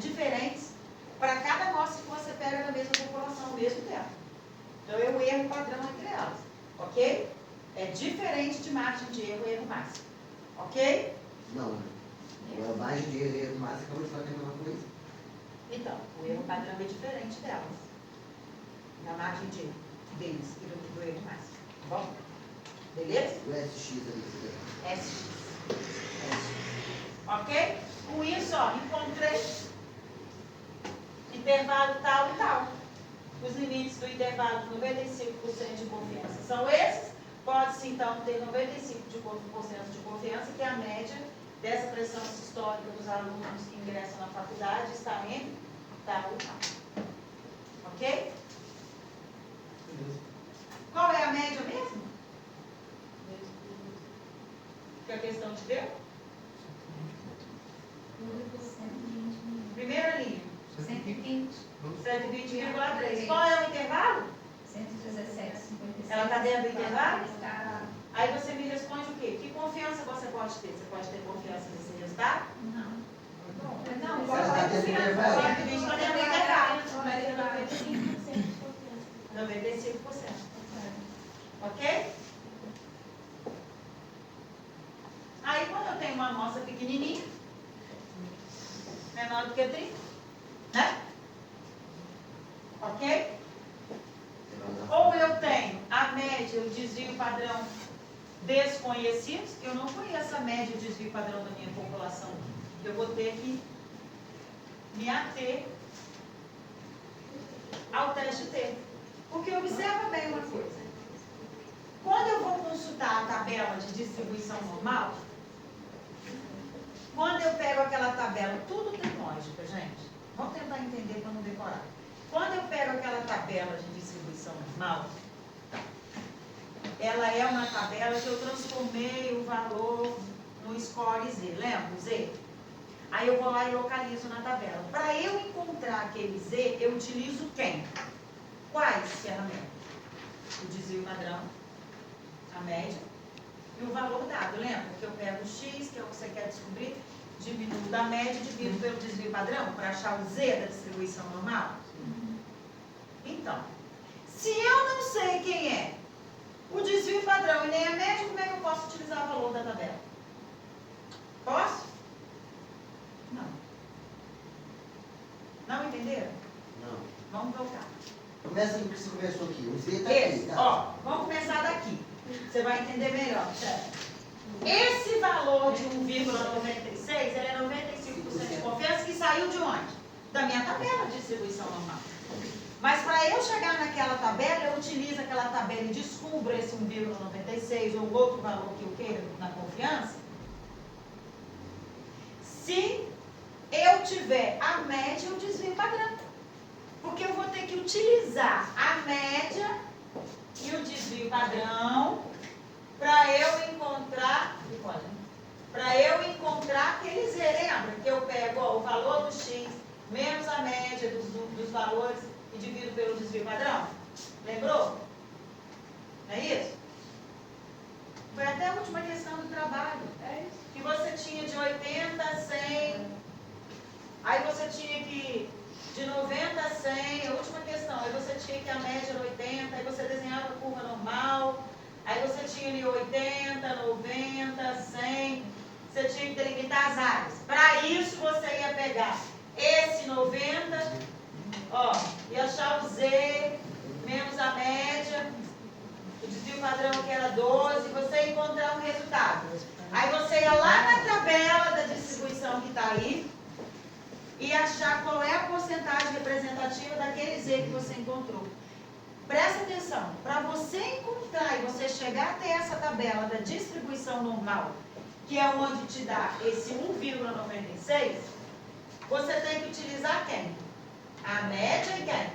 diferentes para cada amostra que você pega na mesma população, mesmo tempo. Então, é o erro padrão entre elas. Ok? É diferente de margem de erro e erro máximo. Ok? Não. A margem de erro e erro máximo acabou de falar que é a mesma coisa. Então, o erro padrão é diferente delas. Da margem de erro deles e do erro máximo. Tá bom? Beleza? O SX ali. SX. Ok? Com isso, ó, encontrei intervalo tal e tal. Os limites do intervalo de 95% de confiança são esses. Pode-se, então, ter 95% de confiança, que a média dessa pressão sistólica dos alunos que ingressam na faculdade está em tal e tal. Ok? Beleza. Qual é a média mesmo? Que a questão te deu? Primeira linha. 120. 120,3. Qual é o intervalo? 117,56. Ela está dentro do intervalo? Está. Aí você me responde o quê? Que confiança você pode ter? Você pode ter confiança nesse resultado? Não. Não, Você está dentro do intervalo. 120 está dentro do intervalo. Mas eu não 95%. Ok? Aí quando eu tenho uma amostra pequenininha, menor do que 30, né? Ok? Ou eu tenho a média e o desvio padrão desconhecidos, eu não conheço a média e o desvio padrão da minha população. Eu vou ter que me ater ao teste T. Porque observa bem uma coisa. Quando eu vou consultar a tabela de distribuição normal, quando eu pego aquela tabela, tudo tem lógica, gente. Vamos tentar entender para não decorar. Quando eu pego aquela tabela de distribuição normal, ela é uma tabela que eu transformei o valor no score Z. Lembra o Z? Aí eu vou lá e localizo na tabela. Para eu encontrar aquele Z, eu utilizo quem? Quais ferramentas? O desvio padrão, a média e o valor dado. Lembra que eu pego o X, que é o que você quer descobrir, diminuo da média e divido pelo desvio padrão para achar o Z da distribuição normal? Então, se eu não sei quem é o desvio padrão e nem a média, como é que eu posso utilizar o valor da tabela? Posso? Não. Não entenderam? Não. Vamos voltar. Começa do que você começou aqui. O Z está Esse, aqui. Tá? ó, vamos começar daqui. Você vai entender melhor. Esse valor de 1,96, ele é 95% de confiança que saiu de onde? Da minha tabela de distribuição normal. Mas para eu chegar naquela tabela, eu utilizo aquela tabela e descubro esse 1,96 ou outro valor que eu queira na confiança. Se eu tiver a média e o desvio padrão. Porque eu vou ter que utilizar a média e o desvio padrão para eu encontrar aquele Z. Lembra que eu pego ó, o valor do X menos a média dos valores e divido pelo desvio padrão? Lembrou? Não é isso? Foi até a última questão do trabalho. Que você tinha de 80 a 100. Aí você tinha que de 90 a 100, a última questão. Aí você tinha que a média era 80, aí você desenhava a curva normal. Aí você tinha ali 80, 90, 100. Você tinha que delimitar as áreas. Para isso você ia pegar esse 90, ó, e achar o Z menos a média, o desvio padrão que era 12, você ia encontrar um resultado. Aí você ia lá na tabela da distribuição que está aí e achar qual é a porcentagem representativa daquele Z que você encontrou. Presta atenção, para você encontrar e você chegar até essa tabela da distribuição normal, que é onde te dá esse 1,96, você tem que utilizar quem? A média e quem?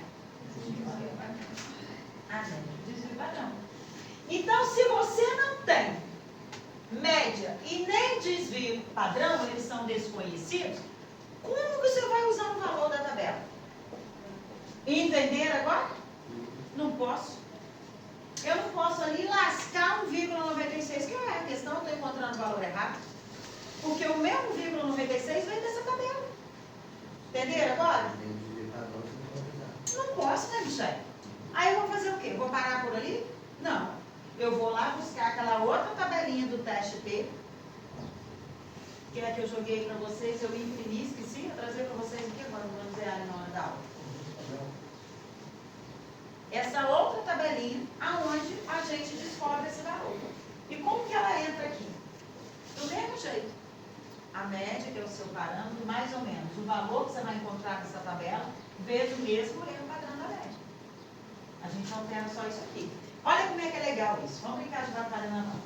A média e o desvio padrão. Então, se você não tem média e nem desvio padrão, eles são desconhecidos, como você vai usar o valor da tabela? Entenderam agora? Não posso. Eu não posso ali lascar 1,96 Porque o meu 1,96 vem dessa tabela. Entenderam agora? Não posso, né, Michele? Aí eu vou fazer o quê? Vou parar por ali? Não. Eu vou lá buscar aquela outra tabelinha do teste P, que é a que eu joguei para vocês, eu imprimi, esqueci, eu trazer para vocês aqui agora, não vou dizer na hora da aula. Essa outra tabelinha, aonde a gente descobre esse valor. E como que ela entra aqui? Do mesmo jeito. A média, que é o seu parâmetro, mais ou menos. O valor que você vai encontrar nessa tabela, vezes o mesmo erro padrão da média. A gente altera só isso aqui. Olha como é que é legal isso. Vamos brincar de batalha na mão.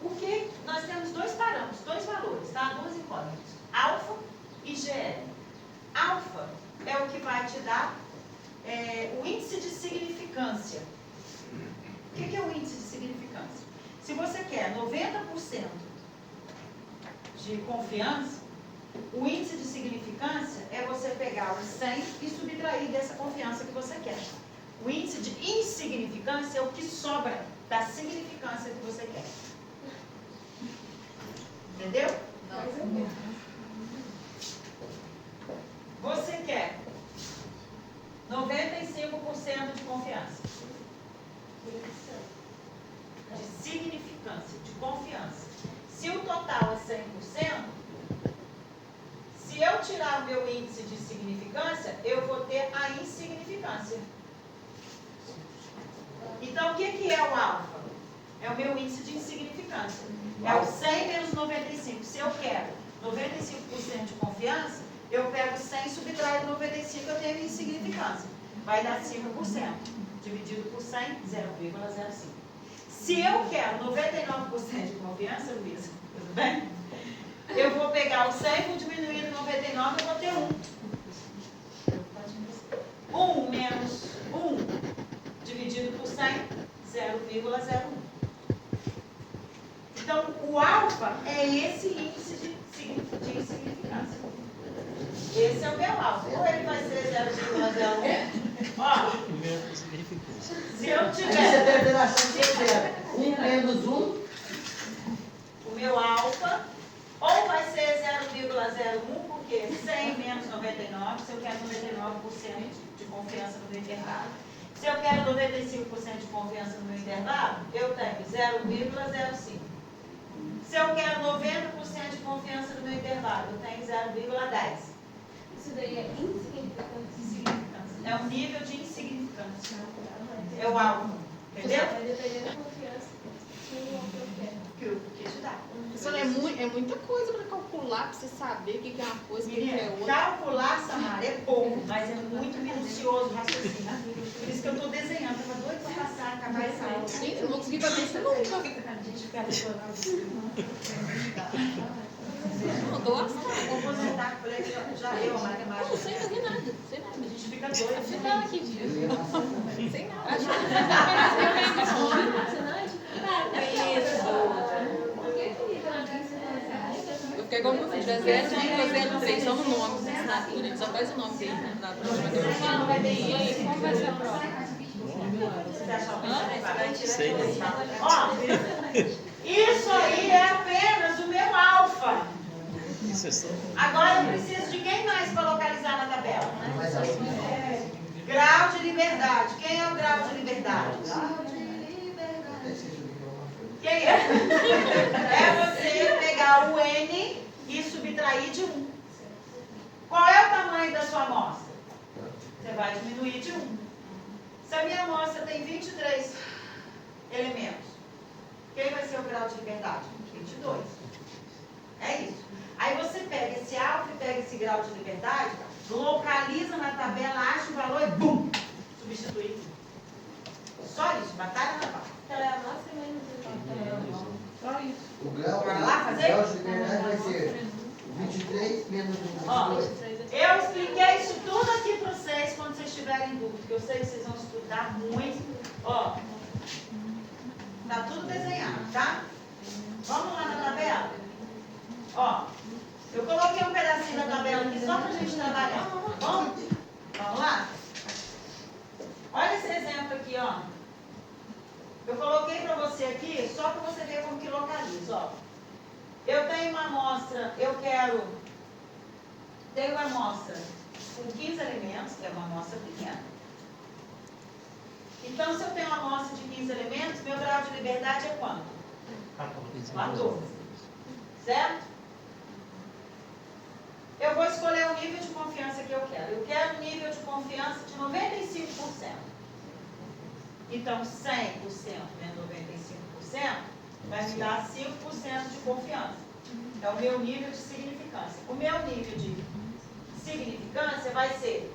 Porque nós temos dois parâmetros, dois valores, tá? Duas incógnitas. Alfa e GL. Alfa é o que vai te dar o índice de significância. O que é o índice de significância? Se você quer 90% de confiança, o índice de significância é você pegar o 100 e subtrair dessa confiança que você quer. O índice de insignificância é o que sobra da significância que você quer. Entendeu? Não. Você quer 95% de confiança. De significância, de confiança. Se o total é 100%, se eu tirar o meu índice de significância, eu vou ter a insignificância. Então, o que é o alfa? É o meu índice de insignificância. É o 100 menos 95. Se eu quero 95% de confiança, eu pego 100 e subtraio 95, eu tenho a insignificância. Vai dar 5%. Dividido por 100, 0,05. Se eu quero 99% de confiança, Luísa, tudo bem? Eu vou pegar o 100, vou diminuir do 99, eu vou ter 1. 1 menos 1 dividido por 100, 0,01. Então, o alfa é esse índice de insignificância. Esse é o meu alfa. Ou ele vai ser 0,01. Ó, se eu Aí você tiver perde a chance de zero. 1 menos 1. o meu alfa, ou vai ser 0,01, porque 100 menos 99, se eu quero 99% de confiança no meu intervalo. Se eu quero 95% de confiança no meu intervalo, eu tenho 0,05. Se eu quero 90% de confiança no meu intervalo, eu tenho 0,10. Isso daí é insignificante. É um nível de insignificância. É o alfa. Entendeu? Vai depender da confiança que eu quero. Que te dá. Professora, é muita coisa para calcular, para você saber o que é uma coisa e o que é outra. Calcular, Samara, é pouco, mas é muito minucioso o raciocínio. Por isso que eu estou desenhando. Eu estou doida para passar, acabar essa aula. Gente, eu não vou conseguir fazer isso nunca. Não, tô lascada. Vou aposentar, falei que já deu a Não, matemática. sem fazer nada. Sem nada. A gente fica doido. Afinal, aqui, sem nada. Eu fiquei igual meu filho, é 0,03, só no nome, na assinatura, ele só faz o nome dele na prova. E como vai ser a prova? Você acha que Sei. Ó, isso aí é apenas o meu alfa. Isso é só. Agora eu preciso de quem mais para localizar na tabela? Mas aí, Grau de liberdade. Quem é o grau de liberdade? até esqueci o que eu vou fazer. Quem é? É você pegar o N e subtrair de 1. Qual é o tamanho da sua amostra? Você vai diminuir de 1. Se a minha amostra tem 23 elementos, quem vai ser o grau de liberdade? 22. É isso. Aí você pega esse alfa e pega esse grau de liberdade, localiza na tabela, acha o valor e bum! Substitui. Só isso, batalha naval. Ela é a nossa menos Só isso. O grau, Bora lá fazer? o grau de liberdade vai ser 23 menos Ó, 22. eu expliquei isso tudo aqui para vocês quando vocês tiverem dúvida, porque eu sei que vocês vão estudar muito. Ó, tá tudo desenhado, tá? Vamos lá na tabela? Ó, eu coloquei um pedacinho da tabela aqui só para a gente trabalhar. Vamos? Vamos lá? Olha esse exemplo aqui, ó. Eu coloquei você aqui, só para você ver como que localiza, ó. Eu tenho uma amostra, tenho uma amostra com 15 elementos, que é uma amostra pequena. Então, se eu tenho uma amostra de 15 elementos, meu grau de liberdade é quanto? 14. Certo? Eu vou escolher o nível de confiança que eu quero. Eu quero um nível de confiança de 95%. Então, 100% menos 95% vai me dar 5% de confiança. É o meu nível de significância. O meu nível de significância vai ser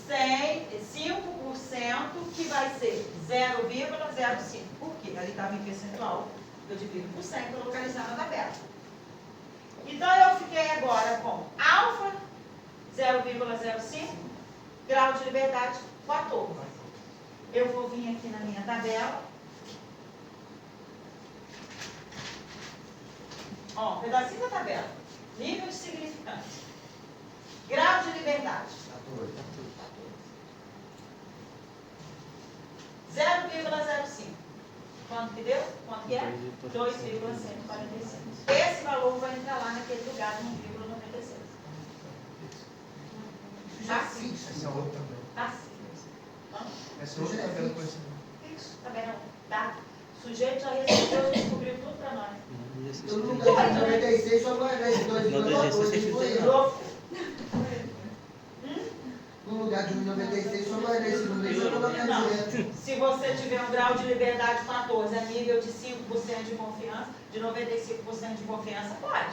5%, que vai ser 0,05. Por quê? Ali estava em percentual. Eu divido por 100 para localizar na tabela. Então, eu fiquei agora com alfa 0,05, grau de liberdade 14. Eu vou vir aqui na minha tabela. Ó, um pedacinho da tabela. Nível de significância. Grau de liberdade. 0,05. Quanto que deu? Quanto que é? 2,145. Esse valor vai entrar lá naquele lugar de 1,96. Já sim. Essa é outra também. Tá sim. Essa outra tabela com esse. Isso, tabela. Tá? O sujeito já recebeu, descobriu tudo para nós. Eu no lugar de 96 só guardar esse 2,14 foi eu. Louco. No lugar de 96 só guardar esse número e só colocar direto. Se você tiver um grau de liberdade 14, é nível de 5% de confiança, de 95% de confiança, pode.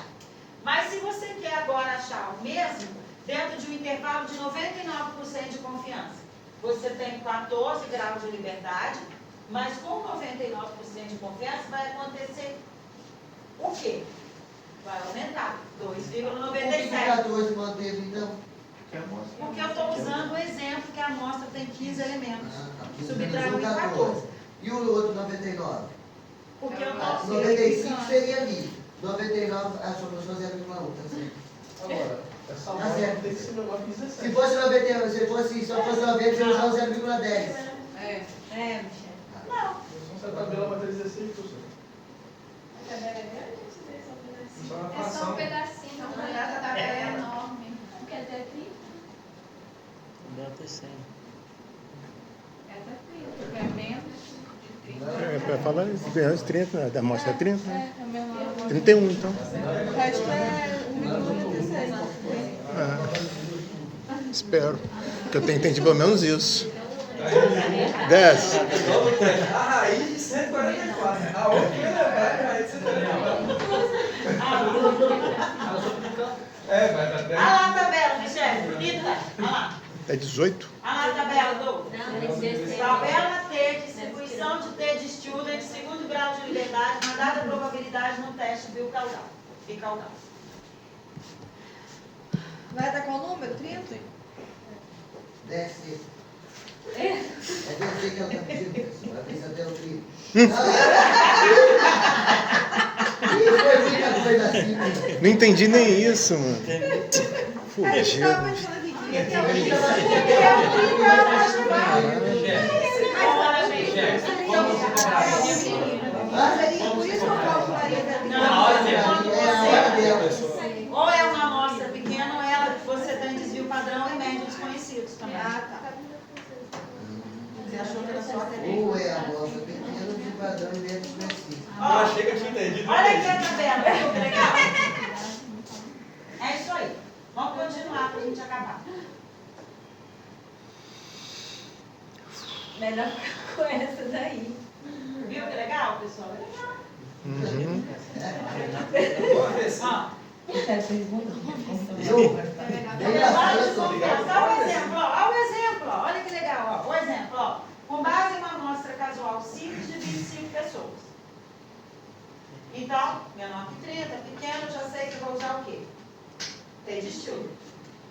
Mas se você quer agora achar o mesmo, dentro de um intervalo de 99% de confiança, você tem 14 graus de liberdade, mas com 99% de confiança vai acontecer o quê? Vai aumentar, 2,97. 14 manteve então? Porque eu estou usando o exemplo que a amostra tem 15 elementos. Subtraiu Subtraiu em 14. E o outro 99? Porque eu estou 95 seria 1000. 99, a sua pessoa 0,1, tá certo? Agora, essa Tá amostra certo. tem que ser menor que 17. Se fosse 99, se só fosse 90, você ia usar o 0,10. Michel. Não. Essa tabela vai ter 16%. A tabela é grande, esse daí é só um pedacinho. Só na É só um fração. pedacinho, Não, mas não, a tabela é é. enorme. Não quer dizer aqui? Bota 100. É até 30, porque é menos de 30. É, para falar antes 30, né? Da amostra 30, né? É, é menor. 31 então. O resto é 1,96. Espero. Que eu tenho entendido pelo menos isso. 10. A raiz de 144. A outra que vai levar é a raiz de 144. É, vai dar 10. Olha lá a tabela, Michele, bonita. Olha lá. É 18? Olha lá a tabela, Douglas. Tabela T, distribuição de T de student, segundo grau de liberdade, mandada probabilidade no teste bicaudal. Vai dar qual número? 30? Desce. É descer que ela está pedindo, pessoal. Ela pensa até o frio. E foi muita coisa assim. Não entendi nem isso, mano. Fugiu. Por isso eu calcularia Não, quando É a hora você, dela. ou é uma amostra pequena, ou ela, você tem desvio padrão e média desconhecidos também. Você achou que era só até Ou é a amostra pequena de padrão e médio desconhecido. Ó, Eu achei que eu tinha entendido. olha aqui a tabela, viu que legal? É isso aí. Vamos continuar para a gente acabar. Melhor com essa daí. Viu que legal, pessoal? É legal. Uhum. Ó, Eu? Bem na Olha sala só. o exemplo, ó. Olha o exemplo, ó. Olha que legal, ó. O exemplo, ó. Com base em uma amostra casual simples de 25 pessoas. Então, menor que 30, pequeno, eu já sei que eu vou usar o quê? T de estudo.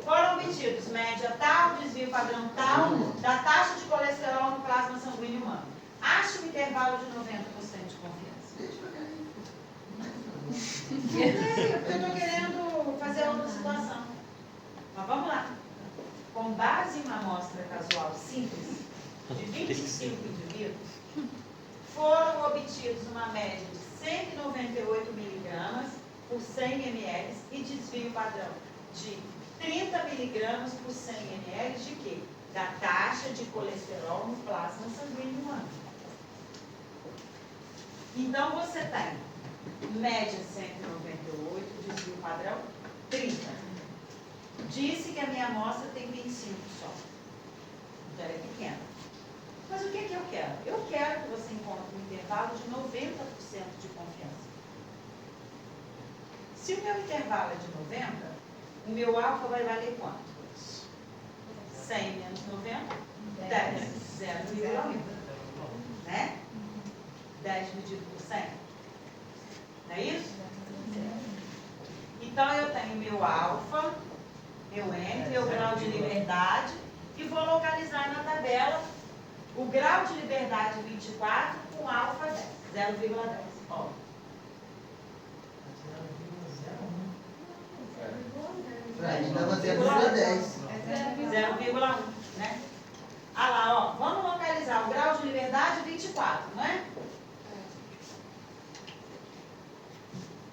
Foram obtidos média tal, desvio padrão tal, da taxa de colesterol no plasma sanguíneo humano. Ache um intervalo de 90% de confiança. Porque eu estou querendo fazer outra situação. Mas vamos lá. Com base em uma amostra casual simples, de 25 indivíduos, foram obtidos uma média de 198 miligramas por 100 ml e desvio padrão de 30 miligramas por 100 ml de quê? Da taxa de colesterol no plasma sanguíneo humano. Então, você tem média 198, desvio padrão 30. Disse que a minha amostra tem 25 só. Então, ela é pequena. Mas o que eu quero? Eu quero que você encontre um intervalo de 90% de confiança. Se o meu intervalo é de 90, o meu alfa vai valer quanto? 100 menos 90, 10, 0,1. Né? 10 dividido por 100. Não é isso? Então, eu tenho meu alfa, meu N, meu grau de liberdade, e vou localizar na tabela o grau de liberdade 24 com alfa 10, 0,10. Ó. Fred, dava 0,10. 0,1, né? Ah lá, ó. Vamos localizar o grau de liberdade 24, não é?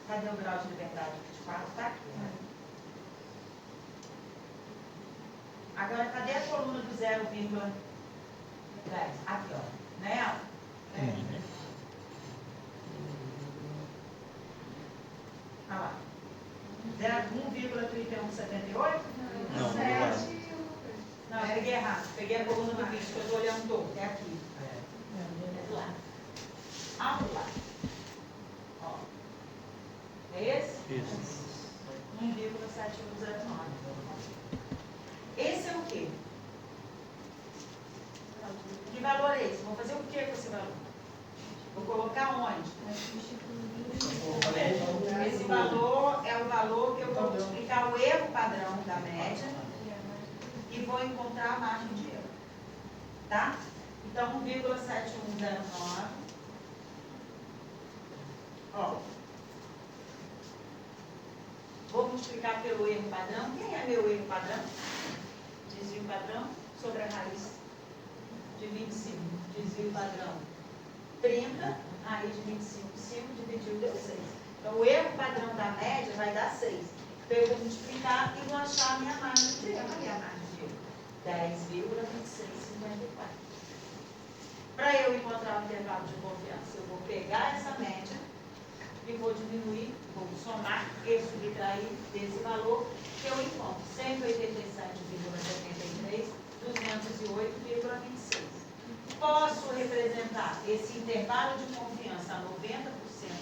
Cadê o grau de liberdade 24? Tá aqui, né? Agora, cadê a coluna do 0,10? Aqui, ó. Né? Olha lá. 1,3178? Não, 7. Não, eu peguei errado. Peguei a coluna do 20, que eu estou olhando todo. É aqui. É do lado. Ah, do lado. Ó. É esse? Isso. 1,7109. Esse é o quê? Que valor é esse? Vou fazer o que com esse valor? Vou colocar onde? Esse valor é o valor que eu vou multiplicar o erro padrão da média e vou encontrar a margem de erro. Tá? Então, 1,7109. Ó. Vou multiplicar pelo erro padrão. Quem é meu erro padrão? Desvio padrão sobre a raiz de 25. Desvio padrão 30, raiz de 25, 5 dividido deu 6. Então, o erro padrão da média vai dar 6. Então, eu vou multiplicar e vou achar a minha margem de erro. Olha a margem de erro. 10,2654. Para eu encontrar o intervalo de confiança, eu vou pegar essa média e vou diminuir, vou somar e subtrair desse valor que eu encontro. 187,73, 208,26. Posso representar esse intervalo de confiança a 90%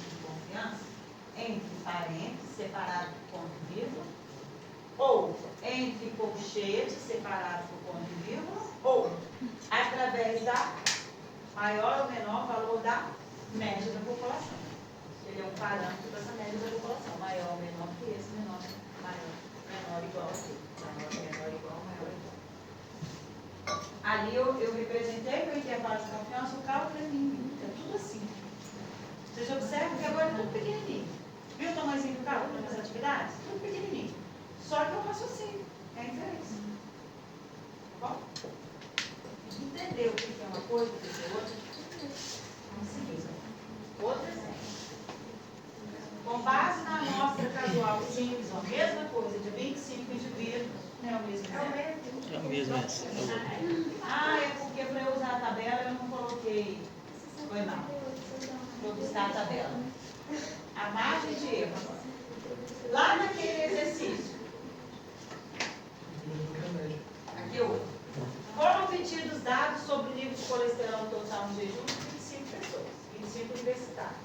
de confiança entre parênteses, separado por ponto e vírgula, ou entre colchetes, separado por ponto e vírgula, ou através da maior ou menor valor da média da população. Ele é um parâmetro dessa média da população. Maior ou menor que esse, menor, maior, menor igual a esse. Menor igual, maior igual. Ali eu representei meu intervalo de confiança, o cálculo é mínimo. É tudo assim. Vocês observam que agora é tudo pequenininho. Viu o tamanhozinho do cálculo das atividades? Tudo pequenininho. Só que é um raciocínio. É a inferência. Tá bom? Entender o que é uma coisa, o que é outra. Vamos seguir. Outro exemplo. Com base na amostra casual simples, a mesma coisa, de 25 indivíduos, não é o mesmo exemplo? É o mesmo esse. Ah, é porque para eu usar a tabela eu não coloquei. Foi mal. Vou buscar a tabela. A margem de erro. Lá naquele exercício. Aqui outro. Foram obtidos dados sobre o nível de colesterol total no jejum de 25 pessoas, 25 universitários.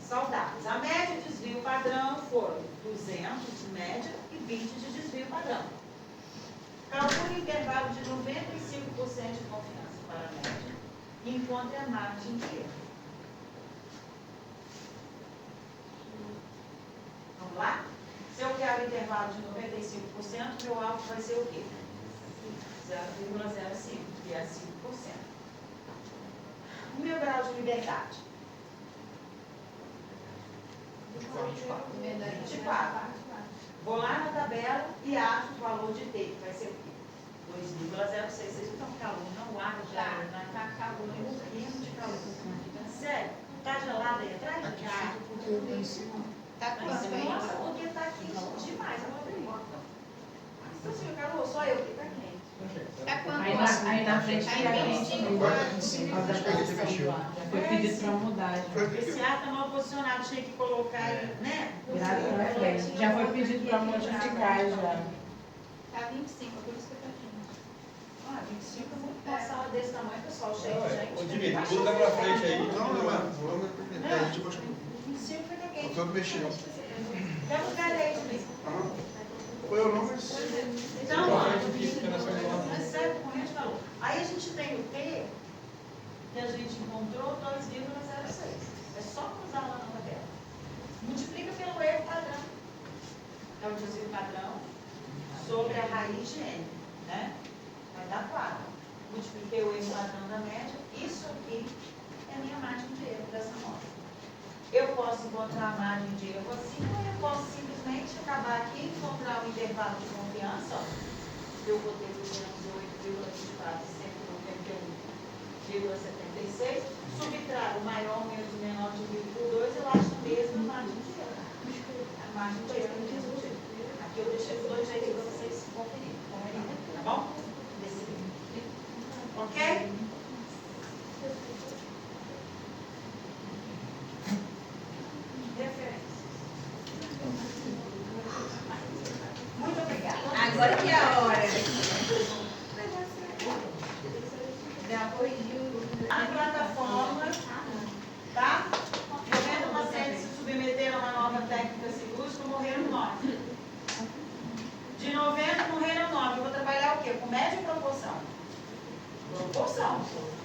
Saudáveis. A média de desvio padrão foram 200 de média e 20 de desvio padrão. Calcule o intervalo de 95% de confiança para a média e encontre a margem de erro. Vamos lá? Se eu quero o intervalo de 95%, meu alvo vai ser o quê? 0,05, que é 5%. O meu grau de liberdade? 24. Vou lá na tabela e acho o valor de T, que vai ser 2,06. Vocês não estão com calor, não? O ar já está calor, morrendo de calor. Tá gelado aí atrás? Tá quanto aí? Nossa, porque tá quente demais. Eu vou abrir. Então, assim, Carol, só eu que tá quente. Tá quanto? Aí na frente Aí fica vem quente. Foi pedido pra mudar. Esse ar tá mal posicionado, tinha que colocar aí, né? Já foi pedido pra modificar já. Tá 25, por isso que tá quente. Ah, 25 é muito uma sala desse tamanho, pessoal, cheio de gente. Ô, Divino, coloca pra frente aí. Vamos perguntar. A gente gostou. 25 fica quente. Foi o que mexeu. Dá um lugar aí, Divino. Foi eu não, mas. Então, ó, mas serve como a gente falou. Aí a gente tem o T, que a gente encontrou 2,06. É só cruzar lá na tabela. Multiplica pelo erro padrão. É o desvio padrão sobre a raiz de N, né? Vai dar 4. Multipliquei o erro padrão da média. Isso aqui é a minha margem de erro dessa amostra. Eu posso encontrar a margem de erro assim, ou eu posso simplesmente acabar aqui e encontrar um intervalo de confiança. Ó. Eu vou ter 208,24 e 191,76. Subtrair o maior menos o menor dividido por 2, eu acho a mesma margem de erro. A margem de erro é o mesmo jeito. Aqui eu deixei os dois jeitos para vocês conferirem. Tá bom? Ok? Muito obrigada. Agora que é a hora. Já corrigiu. A plataforma, tá? 90 pacientes se submeteram a uma nova técnica cirúrgica, morreram 9. De 90 morreram 9. Eu vou trabalhar o quê? Com média e proporção? Proporção.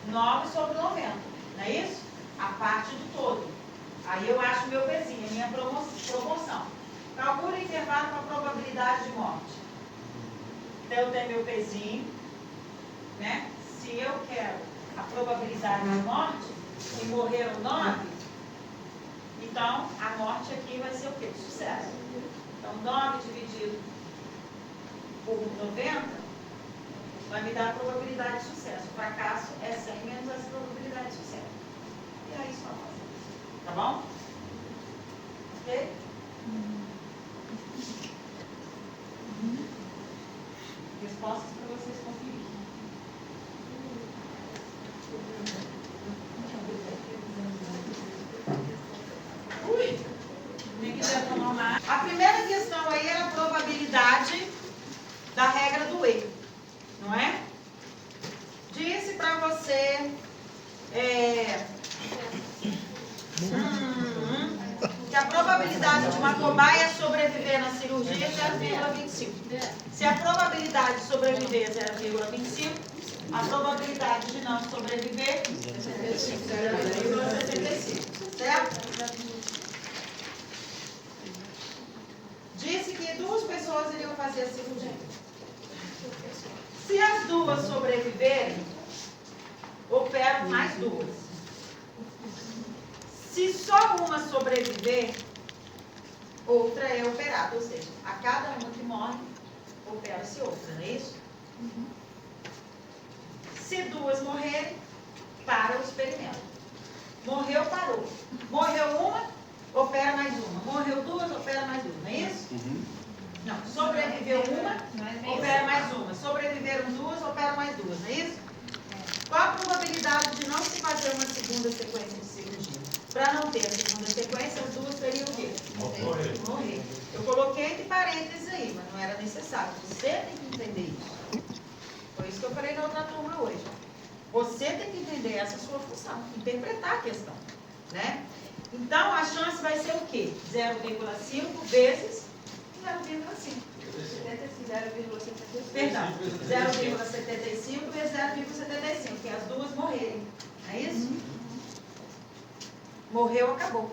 9 sobre 90. Não é isso? A parte do todo. Aí eu acho meu pezinho, a minha proporção. Calcula o intervalo com a probabilidade de morte. Então eu tenho meu pezinho, né? Se eu quero a probabilidade de morte, e morreram 9, então a morte aqui vai ser o quê? Sucesso. Então 9 dividido por 90 vai me dar a probabilidade de sucesso. O fracasso é 100 menos essa probabilidade de sucesso. E aí só fazer. Tá bom? Ok? Respostas para vocês conferirem. Ui! Nem quiser tomar uma. A primeira questão aí é a probabilidade da regra do erro, não é? Disse para você que a probabilidade de uma cobaia sobreviver na cirurgia é 0,25. Se a probabilidade de sobreviver é 0,25, a probabilidade de não sobreviver é 0,75. Certo? Disse que 2 pessoas iriam fazer a cirurgia. Se as 2 sobreviverem, operam mais 2. Se só uma sobreviver, outra é operada. Ou seja, a cada uma que morre, opera-se outra, não é isso? Se 2 morrerem, para o experimento. Morreu, parou. Morreu uma, opera mais uma. Morreu 2, opera mais uma, não é isso? Não, sobreviveu uma, opera mais uma. Sobreviveram 2, opera mais 2, não é isso? Qual a probabilidade de não se fazer uma segunda sequência de cirurgia? Para não ter a segunda sequência, as 2 teriam o quê? Morrer. Eu coloquei entre parênteses aí, mas não era necessário. Você tem que entender isso. Foi isso que eu falei na outra turma hoje. Você tem que entender essa sua função, interpretar a questão, né? Então, a chance vai ser o quê? 0,5 vezes 0,5. Perdão, 0,75 vezes 0,75, que é as 2 morrerem. Não é isso? Morreu, acabou.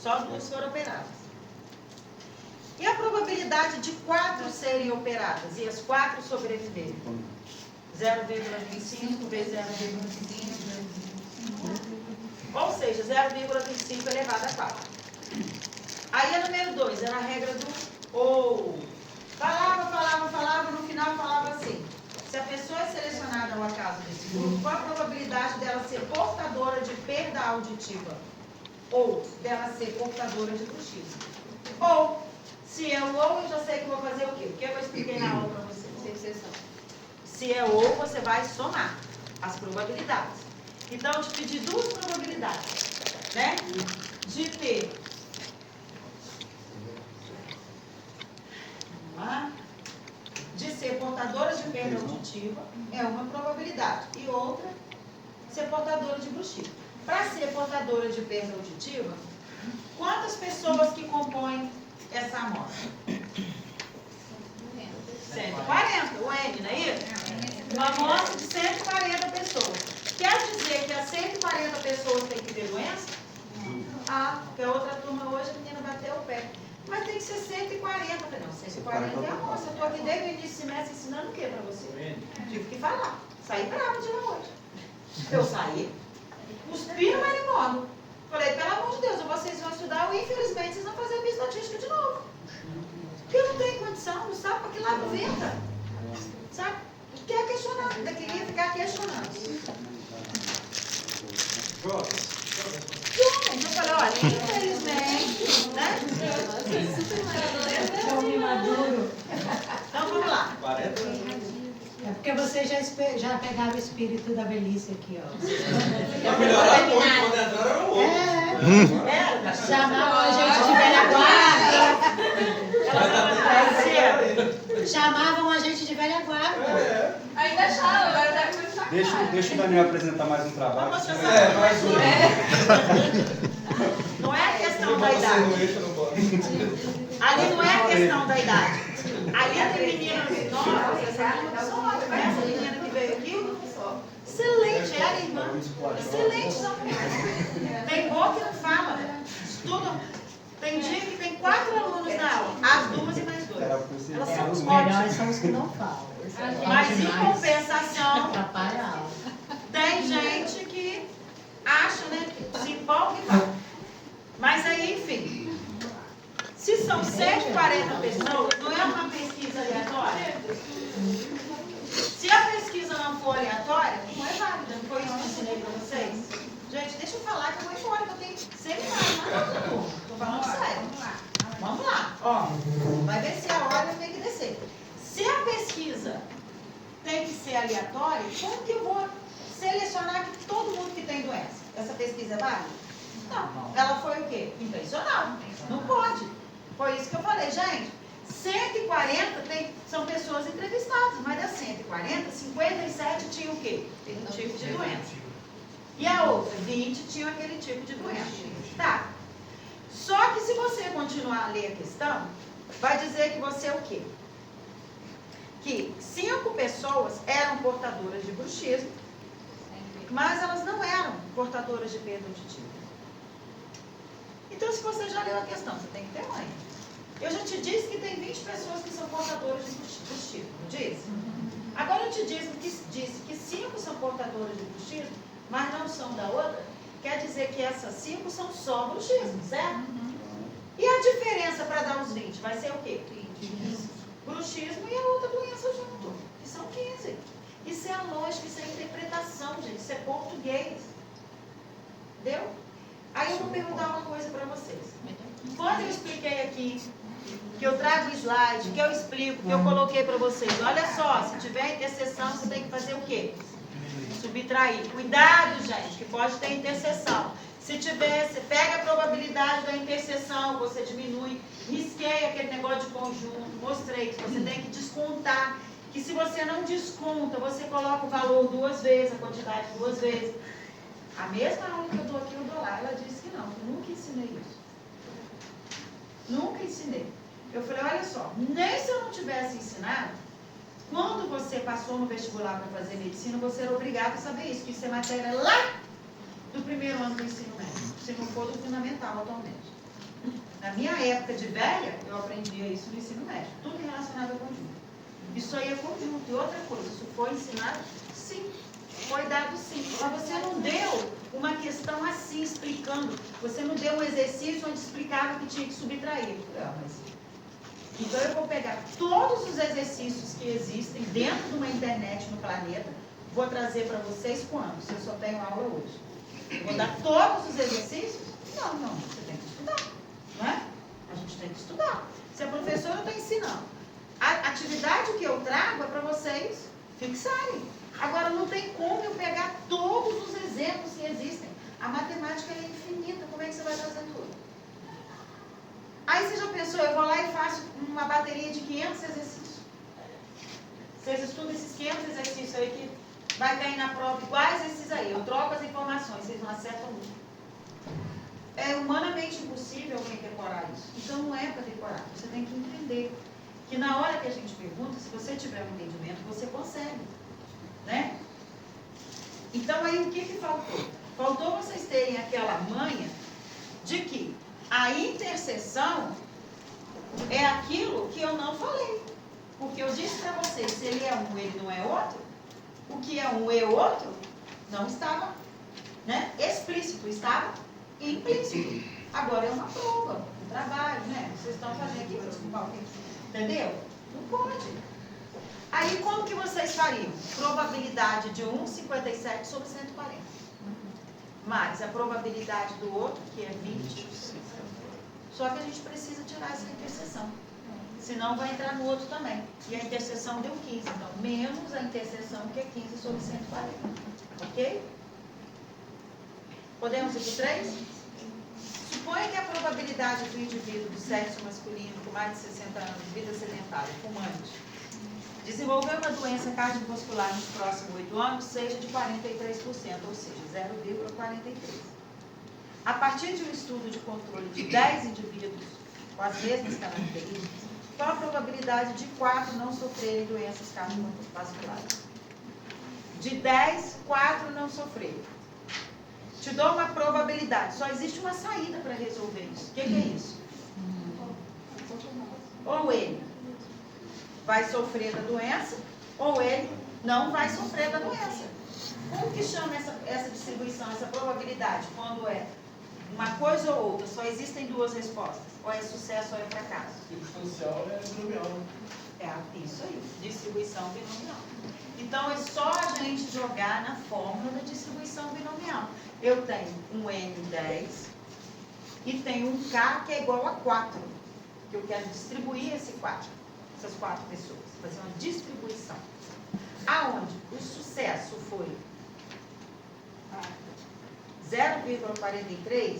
Só 2 foram operadas. E a probabilidade de 4 serem operadas e as 4 sobreviverem? 0,25 vezes 0,25. Ou seja, 0,25 elevado a 4. Aí a número 2, era a regra do ou. Falava, no final falava assim. Se a pessoa é selecionada ao acaso desse grupo, qual a probabilidade dela ser portadora de perda auditiva? Ou dela ser portadora de bruxismo? Ou, se é o ou, eu já sei que eu vou fazer o quê? O que eu expliquei na aula para vocês? Se é ou, você vai somar as probabilidades. Então, eu te pedi duas probabilidades, né? De ter... Vamos lá. De ser portadora de perda auditiva é uma probabilidade. E outra, ser portadora de bruxismo. Para ser portadora de perda auditiva, quantas pessoas que compõem essa amostra? 140, o N, não é isso? Uma amostra de 140 pessoas. Quer dizer que as 140 pessoas têm que ter doença? Ah, porque a outra turma hoje a menina bateu o pé. Mas tem que ser 140. Não, 140 é a amostra. Eu estou aqui desde o início do semestre ensinando o que para você? Tive que falar. Saí brava de lá hoje. Eu saí, cuspi no marimbondo. Falei, pelo amor de Deus, vocês vão estudar, ou infelizmente vocês vão fazer a estatística de novo. Porque eu não tenho condição, não sabe para que lado venta. Sabe? Quer questionar, queria ficar questionando. Eu falei, olha, infelizmente, né? Então vamos lá. É porque você já pegava o espírito da velhice aqui, ó. Vai melhorar muito, quando entrar era o outro. Chamavam a gente de velha guarda. Chamavam a gente de velha guarda. Ainda achava, agora deve começar. Deixa o Daniel apresentar mais um trabalho. Mais um. Não é a questão da idade. Ali não é a questão da idade. Ali tem meninas novas, essa menina que veio aqui, excelente, era irmã, excelente são meninas. Tem boa que não fala, estudam. Tem dia que tem 4 alunos na aula, as 2 e mais 2. Elas são Os ótimas. melhores são os que não falam. Mas em compensação, Atrapalha a aula. tem gente que acha, né, que se empolga e fala. Mas aí, enfim. Se são 140 pessoas, não é uma pesquisa aleatória? Se a pesquisa não for aleatória, não é válida. Não foi isso que eu ensinei para vocês? Gente, deixa eu falar que eu vou embora, que eu tenho seminário na outra turma. Estou falando sério. Vamos lá. Ó, vai descer a hora, eu tenho que descer. Se a pesquisa tem que ser aleatória, como que eu vou selecionar que todo mundo que tem doença? Essa pesquisa é válida? Não. Ela foi o quê? Intencional. Não pode. Foi isso que eu falei, gente. 140 são pessoas entrevistadas, mas das 140, 57 tinham o quê? Um tipo de doença. E a outra, 20 tinham aquele tipo de doença. Tá. Só que se você continuar a ler a questão, vai dizer que você é o quê? Que 5 pessoas eram portadoras de bruxismo, mas elas não eram portadoras de perda auditiva. Então, se você já leu a questão, você tem que ter mãe. Eu já te disse que tem 20 pessoas que são portadoras de bruxismo, não disse? Agora eu te disse que 5 são portadoras de bruxismo, mas não são da outra, quer dizer que essas 5 são só bruxismo, certo? E a diferença para dar os 20 vai ser o quê? Bruxismo e a outra doença junto, que são 15. Isso é a lógica, isso é a interpretação, gente, isso é português. Deu? Aí eu vou perguntar uma coisa para vocês. Quando eu expliquei aqui, que eu trago o slide, que eu explico, que eu coloquei para vocês, olha só, se tiver interseção, você tem que fazer o quê? Subtrair. Cuidado, gente, que pode ter interseção. Se tiver, você pega a probabilidade da interseção, você diminui, risquei aquele negócio de conjunto, mostrei que você tem que descontar, que se você não desconta, você coloca o valor 2 vezes, a quantidade 2 vezes. A mesma aula que eu dou aqui, eu dou lá. Ela disse que não, eu nunca ensinei isso. Nunca ensinei. Eu falei, olha só, nem se eu não tivesse ensinado, quando você passou no vestibular para fazer medicina, você era obrigado a saber isso, que isso é matéria lá do primeiro ano do ensino médio, se não for do fundamental atualmente. Na minha época de velha, eu aprendia isso no ensino médio, tudo relacionado ao conjunto. Isso aí é conjunto. E outra coisa, isso foi ensinado? Sim. Foi dado sim. Mas você não deu uma questão assim, explicando. Você não deu um exercício onde explicava que tinha que subtrair. Então eu vou pegar todos os exercícios que existem dentro de uma internet no planeta, vou trazer para vocês quando? Se eu só tenho aula hoje. Eu vou dar todos os exercícios? Não, você tem que estudar, não é? A gente tem que estudar. Se a professora está ensinando, a atividade que eu trago é para vocês fixarem. Agora, não tem como eu pegar todos os exemplos que existem. A matemática é infinita, como é que você vai fazer tudo? Aí você já pensou, eu vou lá e faço uma bateria de 500 exercícios. Vocês estudam esses 500 exercícios aí que vai cair na prova iguais esses aí. Eu troco as informações, vocês não acertam muito. É humanamente impossível alguém decorar isso. Então não é para decorar, você tem que entender. Que na hora que a gente pergunta, se você tiver um entendimento, você consegue. Né? Então aí o que faltou? Faltou vocês terem aquela manha de que a interseção é aquilo que eu não falei. Porque eu disse para vocês, se ele é um, ele não é outro. O que é um e outro não estava, né, explícito, estava implícito. Agora é uma prova, um trabalho, né? Vocês estão fazendo aqui, entendeu? Não pode. Aí como que vocês fariam? Probabilidade de um, 57 sobre 140. Mais a probabilidade do outro, que é 20. Só que a gente precisa tirar essa interseção. Senão vai entrar no outro também. E a interseção deu 15. Então, menos a interseção, que é 15 sobre 140. Ok? Podemos ir para o 3? Suponha que a probabilidade do indivíduo do sexo masculino com mais de 60 anos, vida sedentária, fumante, desenvolver uma doença cardiovascular nos próximos 8 anos seja de 43%, ou seja, 0,43. A partir de um estudo de controle de 10 indivíduos com as mesmas características, qual a probabilidade de 4 não sofrerem doenças cardiovasculares? De 10, 4 não sofrerem. Te dou uma probabilidade. Só existe uma saída para resolver isso. O que é isso? Ou ele vai sofrer da doença, ou ele não vai sofrer da doença. Como que chama essa distribuição, essa probabilidade? Quando é uma coisa ou outra, só existem duas respostas. Ou é sucesso ou é fracasso. Circunstancial é binomial. É isso aí, distribuição binomial. Então é só a gente jogar na fórmula da distribuição binomial. Eu tenho um N10 e tenho um K que é igual a 4. Que eu quero distribuir essas 4 pessoas. Fazer uma distribuição. Aonde o sucesso foi 0,43,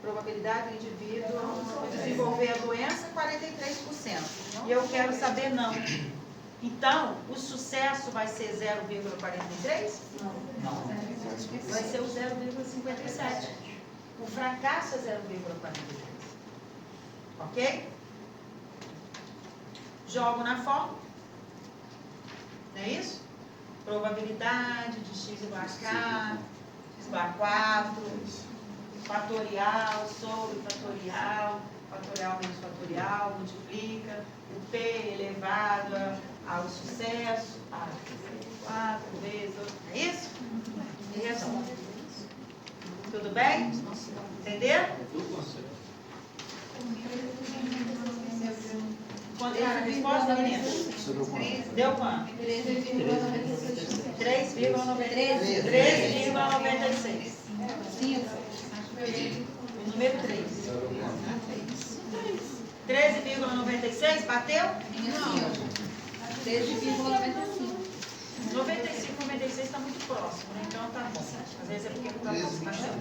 probabilidade do indivíduo desenvolver a doença 43%. E eu quero saber não. Então, o sucesso vai ser 0,43? Não. Vai ser o 0,57. O fracasso é 0,43. Ok? Jogo na fórmula. Não é isso? Probabilidade de x igual a k, x igual a 4, fatorial sobre fatorial, fatorial menos fatorial, multiplica, o p elevado ao sucesso, a 4 vezes, é isso? E resolve. Tudo bem? Entenderam? Encontraram a resposta, meninas? Deu quanto? 3,96. O número 3. 13,96, bateu? Não. 13,95. 95, 96 está muito próximo, né? Então tá bom. Às vezes é porque não está aproximação.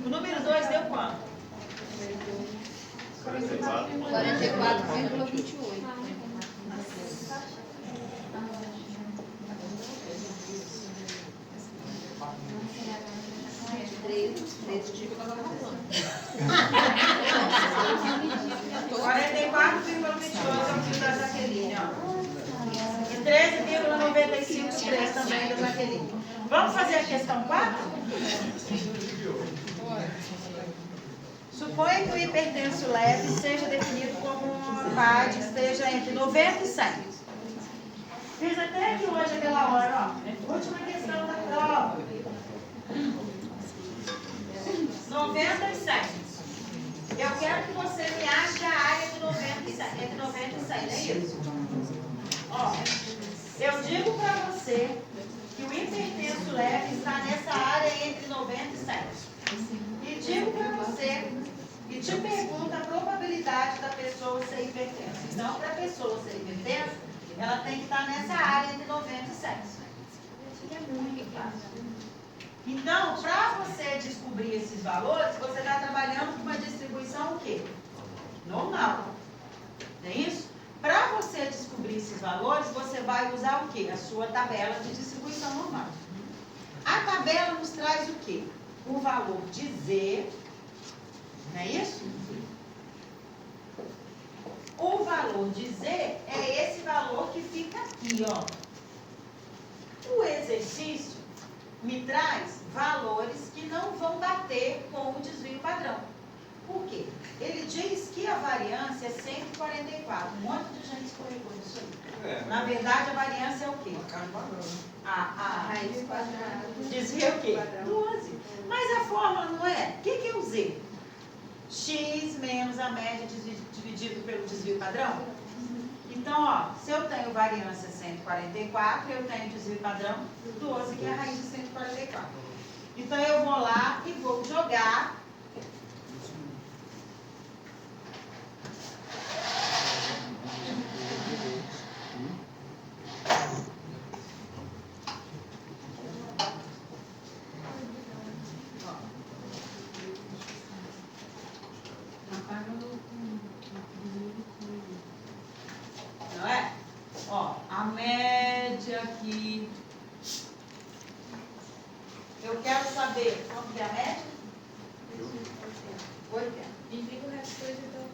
O número 2 deu quanto? 44,28. 44,28 é o fio da Jaqueline, ó. E 13,95 3 também da Jaqueline. Vamos fazer a questão 4? Suponha que o hipertenso leve seja definido como uma PAD que esteja entre 90 e 100. Fiz até aqui hoje aquela hora, ó. Última questão da prova. 90 e 100. Eu quero que você me ache a área de 90 e 100, entre 90 e 100, não é isso? Ó, eu digo digo para você que o hipertenso leve está nessa área entre 90 e 100. E digo para você e te pergunto a probabilidade da pessoa ser hipertensa. Então, para a pessoa ser hipertensa, ela tem que estar nessa área entre 90 e 100. É muito fácil. Então, para você descobrir esses valores, você está trabalhando com uma distribuição o quê? Normal. Não é isso? Para você descobrir esses valores, você vai usar o quê? A sua tabela de distribuição normal. A tabela nos traz o quê? O valor de Z, não é isso? O valor de Z é esse valor que fica aqui, ó. O exercício me traz valores que não vão bater com o desvio padrão. Por quê? Ele diz que a variância é 144. Um monte de gente escorregou isso aí. Na verdade, a variância é o quê? A Raiz quadrada. desvio o quê? 12. Mas a fórmula não é? O que é o Z? X menos a média dividido pelo desvio padrão? Então, ó, se eu tenho variância 144, eu tenho desvio padrão 12, que é a raiz de 144. Então, eu vou lá e vou jogar. Não é? Ó, a média aqui. Eu quero saber quanto é a média? 80. Desliga o resto depois então.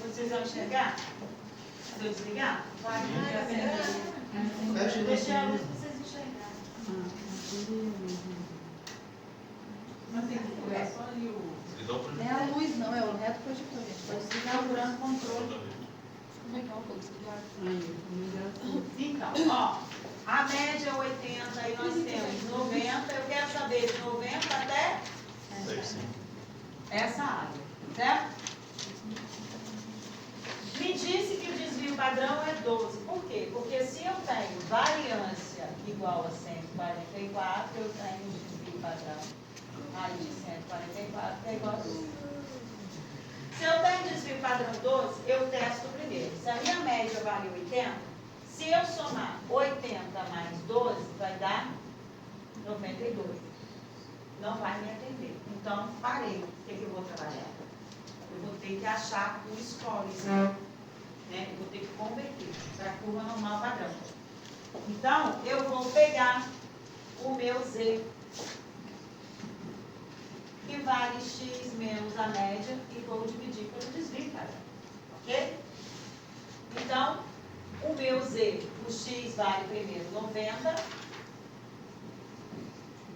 Vocês vão enxergar? Se eu desligar? Vai, deixa a luz para vocês enxergarem. Mas tem que ver só ali o... Não é a luz, não, é o reto projetor. Pode desligar o branco controle. Então, ó, a média é 80 e nós temos 90. Eu quero saber de 90 até essa área, certo? Me disse que o desvio padrão é 12. Por quê? Porque se eu tenho variância igual a 144, eu tenho desvio padrão aí de 144, que é igual a 12. Se eu tenho desvio padrão 12, eu testo primeiro. Se a minha média vale 80, se eu somar 80 mais 12, vai dar 92. Não vai me atender. Então, parei. O que eu vou trabalhar? Eu vou ter que achar o score, né? Eu vou ter que converter para a curva normal padrão. Então, eu vou pegar o meu Z, que vale X menos a média, e vou dividir pelo desvio padrão. Ok? Então, o meu Z, o X vale primeiro 90.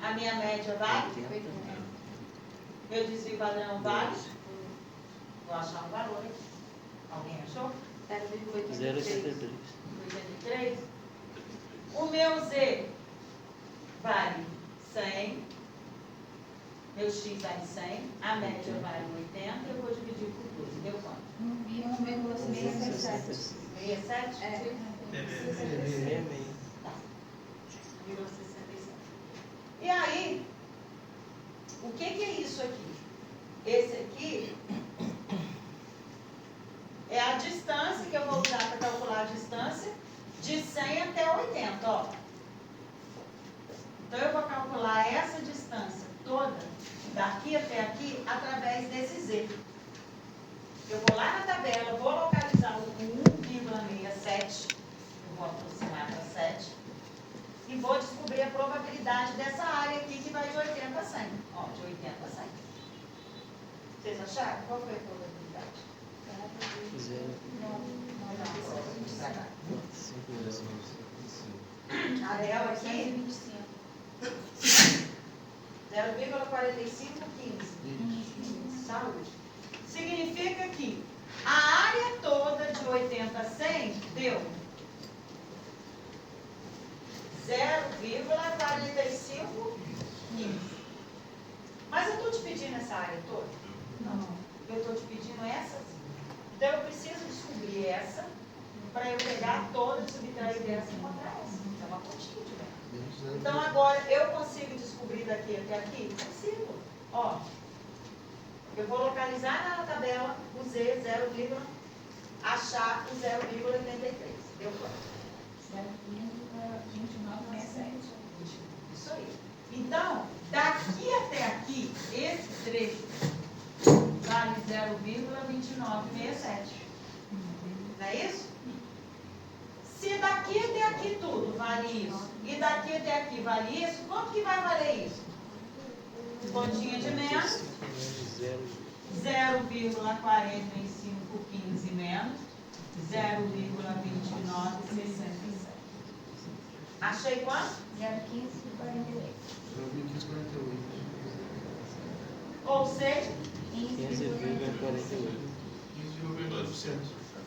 A minha média vale? Meu desvio padrão vale? Vou achar um valor aqui. Alguém achou? 0,83. 83. O meu Z vale 100. Meu X vale 100. A média vale 80. Eu vou dividir por 12. Deu quanto? 1,67. 67? É. Tá. Virou 67. E aí, o que é isso aqui? Esse aqui é a distância que eu vou usar para calcular a distância de 100 até 80, ó. Então, eu vou calcular essa distância toda, daqui até aqui, através desse Z. Eu vou lá na tabela, vou localizar o 1,67, eu vou aproximar para 7, e vou descobrir a probabilidade dessa área aqui, que vai de 80 a 100. Ó, de 80 a 100. Vocês acharam? Qual foi a probabilidade? Ariel aqui? 0,4515. Saúde. Significa que a área toda de 80 a 100 deu 0,4515. Mas eu estou te pedindo essa área toda? Não. Eu estou te pedindo essa. Então eu preciso descobrir essa para eu pegar toda e subtrair dessa e encontrar essa. uma continha de média. Então agora eu consigo descobrir daqui até aqui? Consigo. Ó, eu vou localizar na tabela o Z 0, achar o 0,83. Deu quanto? 0,2967. Isso aí. Então, daqui até aqui, esse trecho vale 0,2967. Não é isso? Se daqui até aqui tudo vale isso, e daqui até aqui vale isso, quanto que vai valer isso? Pontinha de menos, 0,4515 menos, 0,2967. Achei quanto? 0,1548. Ou seja, 15,48.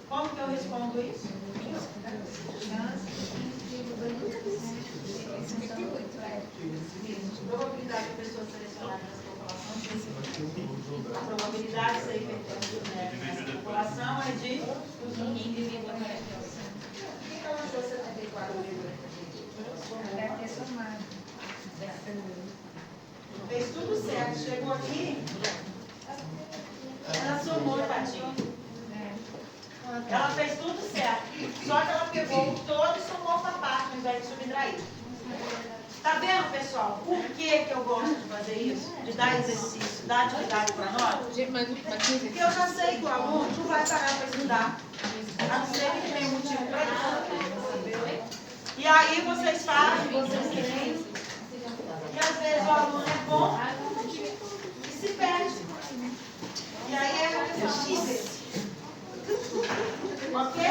como que eu respondo isso? 15,58. Probabilidade de pessoas selecionadas nessa população. A probabilidade de ser efetuada nessa população é de 15,48. Por que ela achou 74,88? Deve ter somado. Fez tudo certo. Chegou aqui, ela somou, tadinha. Ela fez tudo certo. Só que ela pegou o todo e somou para parte, ao invés de subtrair. Tá vendo, pessoal? Por que eu gosto de fazer isso? De dar exercício, dar atividade para nós? Porque eu já sei que o aluno não vai parar para estudar. A não ser que tenha motivo para isso. E aí vocês fazem, vocês têm. E às vezes o aluno é bom e se perde. E aí é a questão. Ok?